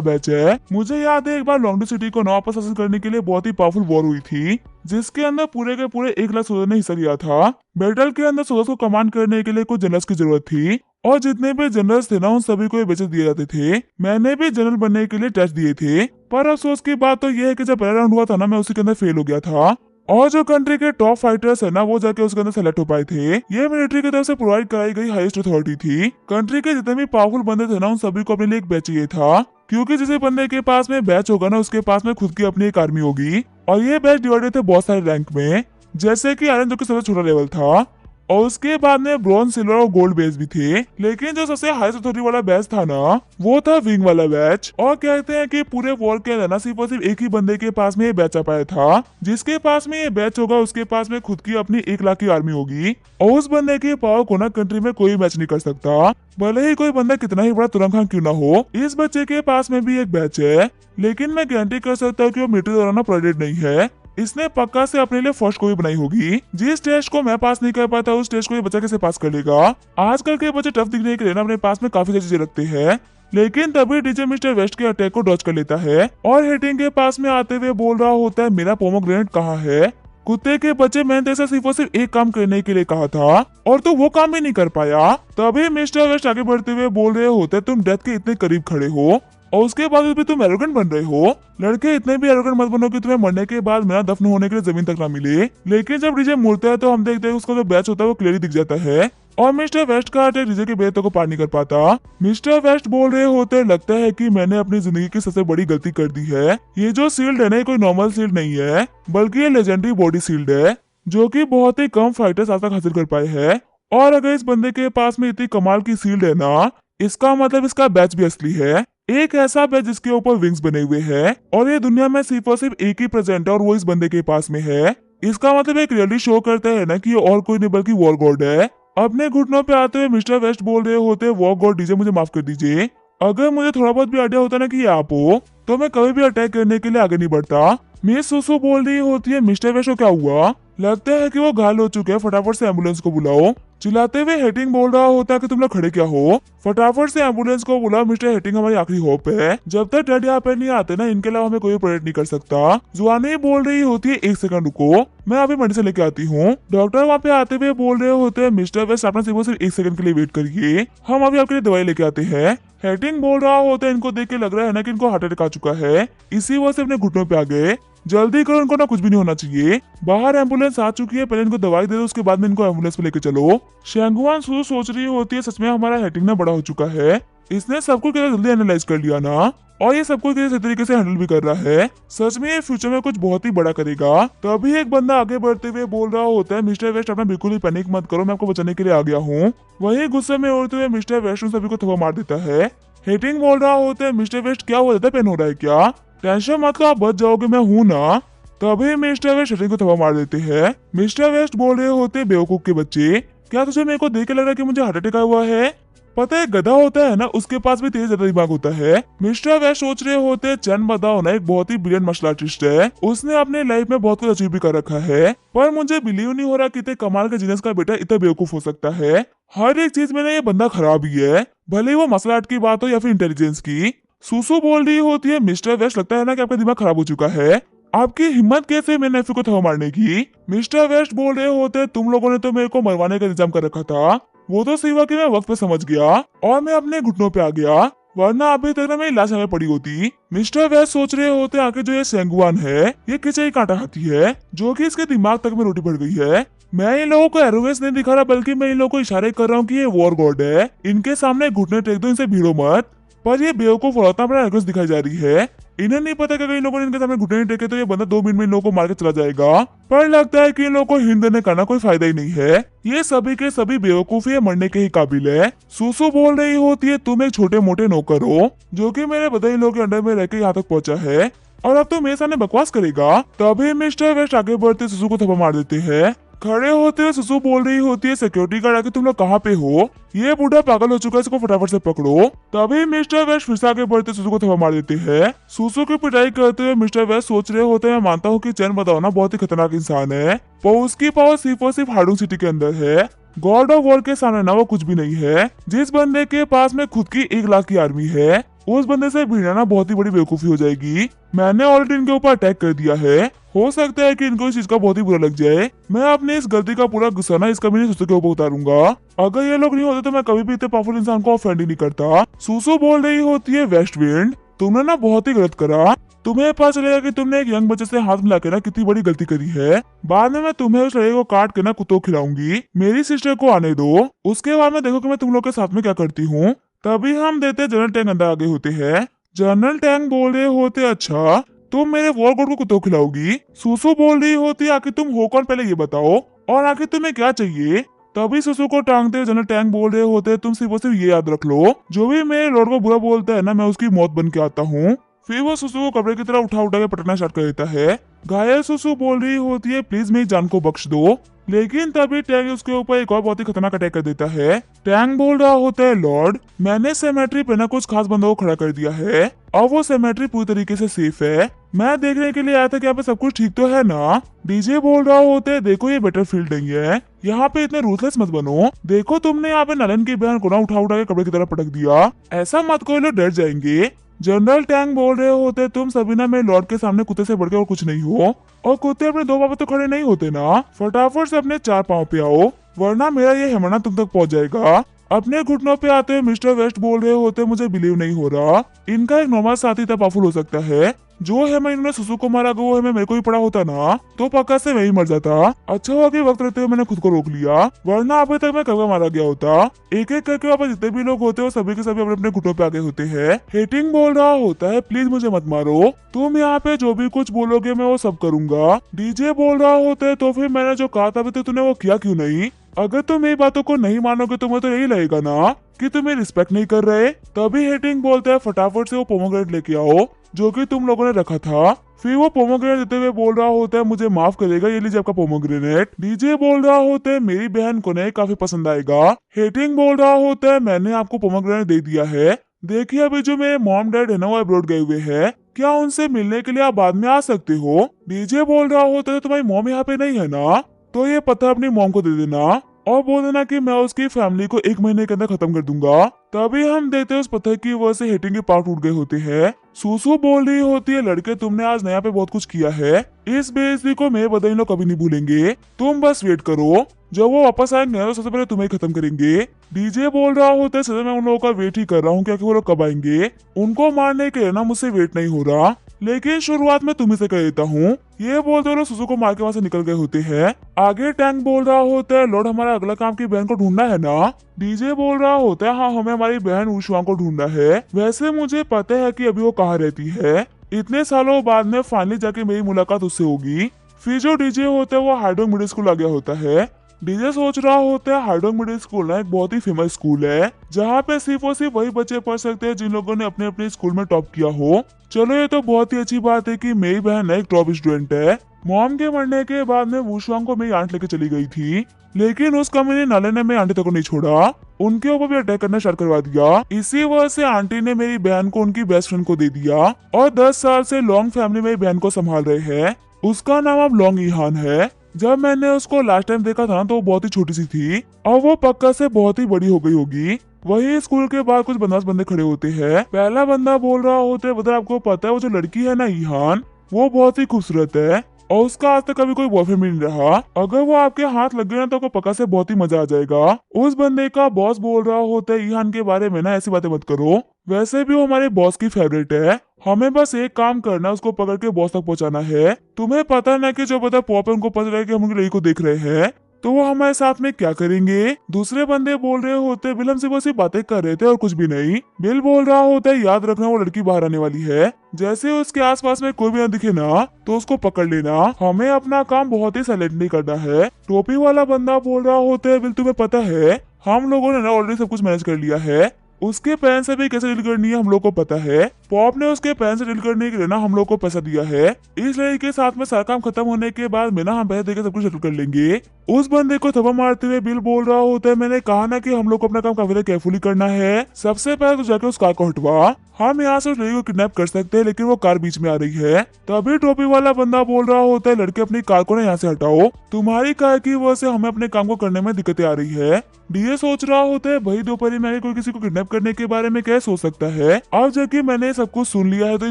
बैच है। मुझे याद है एक बार लॉन्गडो सिटी को नौ वापस हासिल करने के लिए बहुत ही पावरफुल वॉर हुई थी, जिसके अंदर पूरे के पूरे 1 लाख सोल्जर ने हिस्सा लिया था। बैटल के अंदर सोल्जर्स को कमांड करने के लिए कुछ जनरल्स की जरूरत थी, और जितने भी जनरल्स थे ना उन सभी को ये बेचे दिए जाते थे। मैंने भी जनरल बनने के लिए टेस्ट दिए थे, पर अफसोस की बात तो ये है कि जब पहला राउंड हुआ था ना मैं उसी के अंदर फेल हो गया था, और जो कंट्री के टॉप फाइटर्स है ना वो जाके उसके अंदर सेलेक्ट हो पाए थे। ये मिलिट्री की तरफ से प्रोवाइड कराई गई हाईएस्ट अथॉरिटी थी। कंट्री के जितने भी पावरफुल बंदे थे ना उन सभी को अपने लिए एक बैच चाहिए था, क्योंकि जिस बंदे के पास में बैच होगा ना उसके पास में खुद की अपनी एक आर्मी होगी। और ये बैच डिवाइडेड थे बहुत सारे रैंक में, जैसे कि आयरन जो कि सबसे छोटा लेवल था, और उसके बाद में ब्रॉन्ज, सिल्वर और गोल्ड बेस भी थे। लेकिन जो सबसे हाईएस्ट अथॉरिटी वाला बैच था ना वो था विंग वाला बैच। और कहते हैं कि पूरे वॉर के अंदर ना सिर्फ और सिर्फ एक ही बंदे के पास में ये बैच आ पाया था। जिसके पास में ये बैच होगा उसके पास में खुद की अपनी 1 लाख की आर्मी होगी, और उस बंदे की पावर को ना कंट्री में कोई मैच नहीं कर सकता, भले ही कोई बंदा कितना ही बड़ा तुरंग खान क्यों ना हो। इस बच्चे के पास में भी एक बैच है, लेकिन मैं गारंटी कर सकता हूँ कि वो मिलिट्री द्वारा प्रोवाइडेड नहीं है। इसने पक्का से अपने लिए फर्स्ट कॉपी बनाई होगी। जिस टेस्ट को मैं पास नहीं कर पाता उस टेस्ट को ये बच्चा कैसे पास कर लेगा। आजकल के बच्चे टफ दिखने के लिए ना अपने पास में काफी सारी चीजें रखते हैं, लेकिन तभी डीजे मिस्टर वेस्ट के अटैक को डॉज कर लेता है और हेटिंग के पास में आते हुए बोल रहा होता है मेरा पोमोग्रेनेट कहाँ है। कुत्ते के बच्चे, मैंने तेरे से सिर्फ और सिर्फ एक काम करने के लिए कहा था और तू वो काम भी नहीं कर पाया। तभी मिस्टर वेस्ट आगे बढ़ते हुए बोल रहे होते तुम डेथ के इतने करीब खड़े हो और उसके बाद भी तुम एरोगेंट बन रहे हो। लड़के इतने भी एरोगेंट मत बनो कि तुम्हें मरने के बाद मेरा दफन होने के लिए जमीन तक ना मिले। लेकिन जब डीजे मुड़ता है तो हम देखते हैं उसका जो बैच होता है वो क्लियरली दिख जाता है, और मिस्टर वेस्ट का अटैक डीजे के बेहतर को पार नहीं कर पाता। मिस्टर वेस्ट बोल रहे होते लगता है कि मैंने अपनी जिंदगी की सबसे बड़ी गलती कर दी है। ये जो शील्ड है ना कोई नॉर्मल शील्ड नहीं है, बल्कि ये लेजेंडरी बॉडी शील्ड है, जो कि बहुत ही कम फाइटर्स आज तक हासिल कर पाए हैं। और अगर इस बंदे के पास में इतनी कमाल की शील्ड है ना, इसका मतलब इसका बैच भी असली है। एक ऐसा बैच जिसके ऊपर विंग्स बने हुए हैं, और ये दुनिया में सिर्फ और सिर्फ एक ही प्रेजेंट है और वो इस बंदे के पास में है। इसका मतलब एक रियलिटी शो करता है ना कि ये और कोई नहीं बल्कि वॉर गॉड है। अपने घुटनों पे आते हुए मिस्टर वेस्ट बोल रहे होते वॉर गॉड डीजे मुझे माफ कर दीजिए। अगर मुझे थोड़ा बहुत भी आइडिया होता ना कि ये आप हो तो मैं कभी भी अटैक करने के लिए आगे नहीं बढ़ता। मिस सुसु बोल रही होती है मिस्टर वेस्ट को क्या हुआ, लगता है कि वो घायल हो चुके हैं, फटाफट से एम्बुलेंस को बुलाओ। चिल्लाते हुए हेटिंग बोल रहा होता है कि तुम लोग खड़े क्या हो, फटाफट से एम्बुलेंस को बुलाओ, मिस्टर हेटिंग हमारी आखिरी होप है। जब तक डैड यहाँ पे नहीं आते ना इनके अलावा हमें कोई प्रोटेक्ट नहीं कर सकता। जुआनी बोल रही होती है 1 सेकंड रुको, मैं अभी मेडिसिन लेके आती हूँ। डॉक्टर वहाँ पे आते हुए बोल रहे होते हैं मिस्टर वेस्ट अपना सिर्फ 1 सेकंड के लिए वेट करिए, हम अभी आपके लिए दवाई लेके आते हैं। हेटिंग बोल रहा होता है इनको देख के लग रहा है ना कि इनको हार्ट अटैक आ चुका है, इसी वजह से अपने घुटनों पे आ गए। जल्दी करो, इनको ना कुछ भी नहीं होना चाहिए। बाहर एम्बुलेंस आ चुकी है, पहले इनको दवाई दे दो उसके बाद में इनको एम्बुलेंस पे लेके चलो। शेंगुआन सोच रही होती है सच में हमारा हेटिंग ना बड़ा हो चुका है, इसने सब कुछ जल्दी एनालाइज कर लिया ना, और ये सब कुछ सही तरीके से हैंडल भी कर रहा है। सच में ये फ्यूचर में कुछ बहुत ही बड़ा करेगा। तभी एक बंदा आगे बढ़ते हुए बोल रहा होता है मिस्टर वेस्ट अपना बिल्कुल ही पैनिक मत करो, मैं आपको बचाने के लिए आ गया हूँ। वही गुस्से में उड़ते हुए मिस्टर वेस्ट उन सभी को थप्पड़ मार देता है। हेटिंग बोल रहा होता है मिस्टर वेस्ट क्या हो जाता है, पेन हो रहा है क्या, टेंशन मत लो आप बच जाओगे, मैं हूँ ना। तभी मिस्टर वेस्ट हेटिंग को थप्पड़ मार देते हैं। मिस्टर वेस्ट बोल रहे होते बेवकूफ के बच्चे, क्या तुझे मेरे को देख के लग रहा है कि मुझे हार्ट अटैक आया हुआ है। पता है गधा होता है ना उसके पास भी तेज ज्यादा दिमाग होता है। मिस्टर वेस्ट सोच रहे होते चैन बदाओ ना एक बहुत ही ब्रिलियंट मार्शल आर्टिस्ट है, उसने अपने लाइफ में बहुत कुछ अचीव भी कर रखा है, पर मुझे बिलीव नहीं हो रहा कि इतने कमाल के जीनियस का बेटा इतना बेवकूफ हो सकता है। हर एक चीज में ना ये बंदा खराब ही है, भले ही वो मार्शल आर्ट की बात हो या फिर इंटेलिजेंस की। सुसु बोल रही होती है मिस्टर वेस्ट लगता है ना कि आपका दिमाग खराब हो चुका है, आपकी हिम्मत कैसे मेरे नेफ्यू को थप्पड़ मारने की। मिस्टर वेस्ट बोल रहे होते तुम लोगों ने तो मेरे को मरवाने का इंतजाम कर रखा था, वो तो सिवा कि मैं वक्त पे समझ गया और मैं अपने घुटनों पे आ गया। वरना अभी तक ना मेरी लाश हमें पड़ी होती। मिस्टर वेस्ट सोच रहे होते आके जो ये सेंगुआन है ये किसे कांटा खाती है जो कि इसके दिमाग तक में रोटी पड़ गई है। मैं इन लोगों को एरोगेंस नहीं दिखा रहा बल्कि मैं इन लोगों को इशारे कर रहा हूँ कि ये वॉर गॉड है, इनके सामने घुटने टेक दो, इनसे भिड़ो मत। पर ये बेवकूफ औरतें अपना एरोगेंस दिखाई जा रही है। इन्हें नहीं पता कि अगर इन लोगों ने इनके सामने घुटने नहीं टेके तो ये बंदा 2 मिनट में इन लोगों को मार के चला जाएगा। पर लगता है कि इन लोगों को हिंट देने का ना कोई फायदा ही नहीं है। ये सभी के सभी बेवकूफी है, मरने के ही काबिल है। सुसु बोल रही होती है तुम एक छोटे मोटे नौकर हो जो कि मेरे बधाई लोगों के अंडर में रह के यहाँ तक पहुंचा है और अब तो मेरे सामने बकवास करेगा। तभी मिस्टर वेस्ट आगे बढ़ते सुसु को थप्पड़ मार देते हैं। खड़े होते हुए सुसु बोल रही होती है सिक्योरिटी गार्ड आके तुम लोग कहाँ पे हो, ये बूढ़ा पागल हो चुका है, इसको फटाफट से पकड़ो। तभी मिस्टर वेस्ट फिर से आगे बढ़ते सुसु को थप्पड़ मार देते हैं। सुसु की पिटाई करते हुए मिस्टर वेस्ट सोच रहे होते हैं मैं मानता हूँ कि चैन बताओ ना बहुत ही खतरनाक इंसान है, पर उसकी पावर सिर्फ और सिर्फ हार्डुंग सिटी के अंदर है। गॉड ऑफ वॉर के सामने ना वो कुछ भी नहीं है। जिस बंदे के पास में खुद की 1 लाख की आर्मी है उस बंदे से भिड़ना ना बहुत ही बड़ी बेवकूफी हो जाएगी। मैंने ऑलरेडी इनके ऊपर अटैक कर दिया है, हो सकता है कि इनको इस चीज का बहुत ही बुरा लग जाए। मैं अपनी इस गलती का पूरा गुस्सा ना इस कमीने सुसु के ऊपर उतारूंगा। अगर ये लोग नहीं होते तो मैं कभी भी इतने पावरफुल इंसान को ऑफेंड ही नहीं करता। सुसु बोल रही होती है वेस्ट विंड तुमने ना बहुत ही गलत करा, तुम्हें पता चलेगा कि तुमने एक यंग बच्चे से हाथ मिला के ना कितनी बड़ी गलती करी है। बाद में मैं तुम्हें उस लड़के को काट के ना कुत्तों को खिलाऊंगी। मेरी सिस्टर को आने दो, उसके बाद में देखो कि मैं तुम लोग के साथ में क्या करती हूँ। तभी हम देते जनरल टैंक अंदर आगे होते हैं। जनरल टैंक बोल रहे होते अच्छा तुम मेरे वॉर गॉड को कुत्तों को खिलाओगी। सुसु बोल रही होती आखिर तुम हो कौन पहले ये बताओ और आखिर तुम्हें क्या चाहिए। तभी सुसु को टांगते हुए जनरल टैंक बोल रहे होते तुम सिर्फ और सिर्फ ये याद रख लो जो भी मेरे लॉर्ड को बुरा बोलता है ना मैं उसकी मौत बन के आता हूँ। फिर वो सुसु को कपड़े की तरह उठा उठा के पटकना स्टार्ट कर देता है। घायल सुसु बोल रही होती है प्लीज मेरी जान को बख्श दो, लेकिन तभी टैंक उसके ऊपर एक और बहुत ही खतरनाक अटैक कर देता है। टैंक बोल रहा होता है लॉर्ड मैंने सेमेट्री पे ना कुछ खास बंदों को खड़ा कर दिया है और वो सेमेट्री पूरी तरीके से सेफ है। मैं देखने के लिए आया था कि यहाँ पे सब कुछ ठीक तो है ना। डीजे बोल रहा होता है देखो ये बैटलफील्ड नहीं है, यहाँ पे इतने रूथलेस मत बनो। देखो तुमने यहाँ पे नलन की बहन को ना उठा उठा के कपड़े की तरह पटक दिया, ऐसा मत करो लोग डर जाएंगे। जनरल टैंक बोल रहे होते तुम सभी ना मेरे लॉर्ड के सामने कुत्ते से बढ़कर और कुछ नहीं हो और कुत्ते अपने 2 पाँव पे तो खड़े नहीं होते ना, फटाफट से अपने 4 पाँव पे आओ वरना मेरा ये हेमना तुम तक पहुंच जाएगा। अपने घुटनों पे आते हुए मिस्टर वेस्ट बोल रहे होते मुझे बिलीव नहीं हो रहा इनका एक नॉर्मल साथी इतना पावरफुल हो सकता है। जो है मैं इन्होंने सुसु को मारा वो है मैं मेरे को भी पड़ा होता ना तो पक्का से मैं ही मर जाता। अच्छा हुआ कि वक्त रहते हुए मैंने खुद को रोक लिया वरना अभी तक मैं कब का मारा गया होता। एक एक करके वहाँ पर जितने भी लोग होते हैं सभी के सभी अपने अपने घुटनों पे आगे होते हैं। हेटिंग बोल रहा होता है प्लीज मुझे मत मारो, तुम यहाँ पे जो भी कुछ बोलोगे मैं वो सब करूंगा। डीजे बोल रहा होता है तो फिर मैंने जो कहा था अभी तक तूने वो किया क्यों नहीं। अगर तुम मेरी बातों को नहीं मानोगे तो मुझे तो यही लगेगा ना कि तुम मेरी रिस्पेक्ट नहीं कर रहे। तभी हेटिंग बोलता है फटाफट से वो पोमोग्रेनेट लेके आओ जो कि तुम लोगों ने रखा था। फिर वो पोमोग्रेनेट देते हुए बोल रहा होता है मुझे माफ करेगा ये लीजिए आपका पोमोग्रेनेट। डीजे बोल रहा होता है मेरी बहन को नहीं काफी पसंद आएगा। हेटिंग बोल रहा होता है मैंने आपको पोमोग्रेनेट दे दिया है, देखिए अभी जो मेरे मॉम डैड है ना वो अब्रॉड गए हुए हैं, क्या उनसे मिलने के लिए आप बाद में आ सकते हो। डीजे बोल रहा होता है तुम्हारी मॉम यहाँ पे नहीं है ना तो ये पत्थर अपनी मॉम को दे देना और बोल देना कि मैं उसकी फैमिली को 1 महीने के अंदर खत्म कर दूंगा। तभी हम देते उस पत्थर की वजह से हेटिंग के पार्ट टूट गए होते हैं। सुसु बोल रही होती है लड़के तुमने आज नया पे बहुत कुछ किया है, इस बेइज्जती को मेरे बदले लोग कभी नहीं भूलेंगे, तुम बस वेट करो जब वो वापस आएंगे तो सबसे पहले तुम्हें खत्म करेंगे। डीजे बोल रहा होता है सर मैं उन लोगों का वेट ही कर रहा हूँ क्योंकि वो लोग कब आएंगे, उनको मारने के लिए ना मुझसे वेट नहीं हो रहा, लेकिन शुरुआत में तुम्ही से कर देता हूँ। ये बोलते लोग सुसु को मार के वहाँ से निकल गए होते हैं। आगे टैंक बोल रहा होता है लॉर्ड हमारा अगला काम की बहन को ढूंढना है ना। डीजे बोल रहा होता है हाँ हमें हमारी बहन उशुआंग को ढूंढना है, वैसे मुझे पता है कि अभी वो कहाँ रहती है, इतने सालों बाद में फाइनली जाके मेरी मुलाकात उससे होगी। फिर जो डीजे होता है वो हार्डोंग मिडिल स्कूल आ गया होता है। डीजे सोच रहा होता है हार्डोंग मिडिल स्कूल ना एक बहुत ही फेमस स्कूल है जहाँ पे सिर्फ और सिर्फ वही बच्चे पढ़ सकते हैं जिन लोगों ने अपने अपने स्कूल में टॉप किया हो। चलो ये तो बहुत ही अच्छी बात है कि मेरी बहन एक टॉप स्टूडेंट है। मॉम के मरने के बाद में वुशुआंग को मेरी आंट लेके चली गई थी, लेकिन उस कमीने नाले ने मेरी आंटी तक को नहीं छोड़ा, उनके ऊपर भी अटैक करना स्टार्ट करवा दिया। इसी वजह से आंटी ने मेरी बहन को उनकी बेस्ट फ्रेंड को दे दिया और 10 साल से लॉन्ग फैमिली मेरी बहन को संभाल रहे हैं। उसका नाम अब लॉन्ग ईहान है। जब मैंने उसको लास्ट टाइम देखा था ना तो वो बहुत ही छोटी सी थी और वो पक्का से बहुत ही बड़ी हो गई होगी। वही स्कूल के बाहर कुछ बंदास बंदे खड़े होते हैं। पहला बंदा बोल रहा होता है बता आपको पता है वो जो लड़की है ना ईहान वो बहुत ही खूबसूरत है और उसका आज तक कभी कोई बॉयफ्रेंड भी नहीं रहा। अगर वो आपके हाथ लग गए ना तो आपको पक्का से बहुत ही मजा आ जाएगा। उस बंदे का बॉस बोल रहा होता है ईहान के बारे में ना ऐसी बातें मत करो, वैसे भी वो हमारे बॉस की फेवरेट है। हमें बस एक काम करना, उसको पकड़ के बॉस तक पहुंचाना है। तुम्हें पता ना कि जो पता पॉप है उनको पता लगे कि हम उनकी लड़की को देख रहे हैं, तो वो हमारे साथ में क्या करेंगे। दूसरे बंदे बोल रहे होते बिल हमसे बस ये बातें कर रहे थे और कुछ भी नहीं। बिल बोल रहा होता है याद रखना वो लड़की बाहर आने वाली है, जैसे उसके आसपास में कोई भी ना दिखे ना तो उसको पकड़ लेना। हमें अपना काम बहुत ही साइलेंटली करना है। टोपी वाला बंदा बोल रहा होता है बिल तुम्हें पता है हम लोगों ने ना ऑलरेडी सब कुछ मैनेज कर लिया है, उसके पैन से भी कैसे डील करनी है हम लोग को पता है। पॉप ने उसके पैन से डील करने के लिए ना हम लोग को पैसा दिया है, इस लड़की के साथ में सारा काम खत्म होने के बाद में ना हम पैसे देकर सब कुछ सेटल कर लेंगे। उस बंदे को थप्पड़ मारते हुए बिल बोल रहा होता है मैंने कहा ना कि हम लोग को अपना काम काफी केयरफुली करना है। सबसे पहले तो जाके उस कार को हटवा, हम यहाँ से उस लड़की को किडनैप कर सकते हैं लेकिन वो कार बीच में आ रही है। तभी टोपी वाला बंदा बोल रहा होता है लड़के अपनी कार को ना यहाँ से हटाओ, तुम्हारी कार की वजह से हमें अपने काम को करने में दिक्कतें आ रही है। डीए सोच रहा होता है भाई दोपहर में कोई किसी को किडनैप करने के बारे में क्या सोच सकता है। अब जबकि मैंने सब कुछ सुन लिया है तो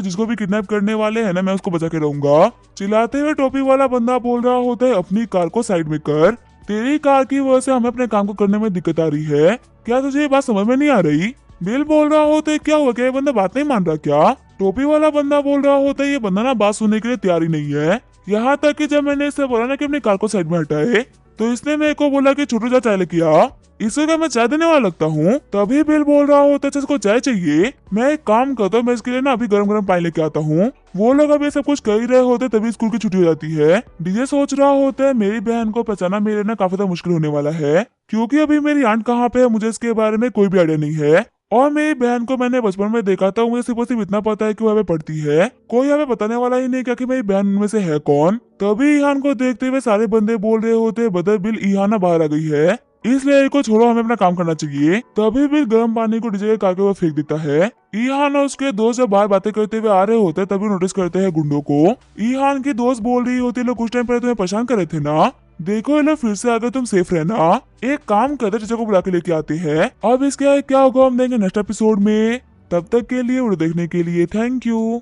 जिसको भी किडनैप करने वाले है ना मैं उसको बचा के रहूंगा। चिल्लाते हुए टोपी वाला बंदा बोल रहा होता है अपनी कार को साइड में कर, तेरी कार की वजह से हमें अपने काम को करने में दिक्कत आ रही है। क्या तुझे ये बात समझ में नहीं आ रही। बिल बोल रहा होता है क्या हुआ, क्या ये बंदा बात नहीं मान रहा क्या। टोपी वाला बंदा बोल रहा होता है ये बंदा ना बात सुनने के लिए तैयार ही नहीं है। यहाँ तक कि जब मैंने इससे बोला ना कि अपनी कार को साइड में हटाए तो इसने मेरे को बोला कि छोटू जा चाय लेके आ, इसको क्या मैं चाय देने वाला लगता हूँ। तभी बिल बोल रहा होता है इसको चाय चाहिए, मैं एक काम करता हूँ मैं इसके लिए ना अभी गरम गरम पानी लेके आता हूँ। वो लोग अभी सब कुछ कर ही रहे होते तभी स्कूल की छुट्टी हो जाती है। डीजे सोच रहा होता है मेरी बहन को पहचाना मेरे ना काफी मुश्किल होने वाला है, क्योंकि अभी मेरी आंट कहाँ पे है मुझे इसके बारे में कोई भी आइडिया नहीं है। और मेरी बहन को मैंने बचपन में देखा था, मुझे सिर्फ इतना पता है कि वो हमें पढ़ती है, कोई हमें बताने वाला ही नहीं क्या कि मेरी बहन उनमें से है कौन। तभी ईहान को देखते हुए सारे बंदे बोल रहे होते बदर बिल ईहाना बाहर आ गई है, इसलिए को छोड़ो हमें अपना काम करना चाहिए। तभी बिल गर्म पानी को डीजे के कार के ऊपर फेंक देता है। ईहान और उसके दोस्त जब बाहर बातें करते हुए आ रहे होते हैं तभी नोटिस करते हैं गुंडों को। ईहान की दोस्त बोल रही होती लोग कुछ टाइम पहले तुम्हें परेशान कर रहे थे ना, देखो ये लोग फिर से आकर तुम सेफ रहना। एक काम करते टीचर को बुला के लेके आते हैं। अब इसके क्या होगा हम देंगे नेक्स्ट एपिसोड में, तब तक के लिए वीडियो देखने के लिए थैंक यू।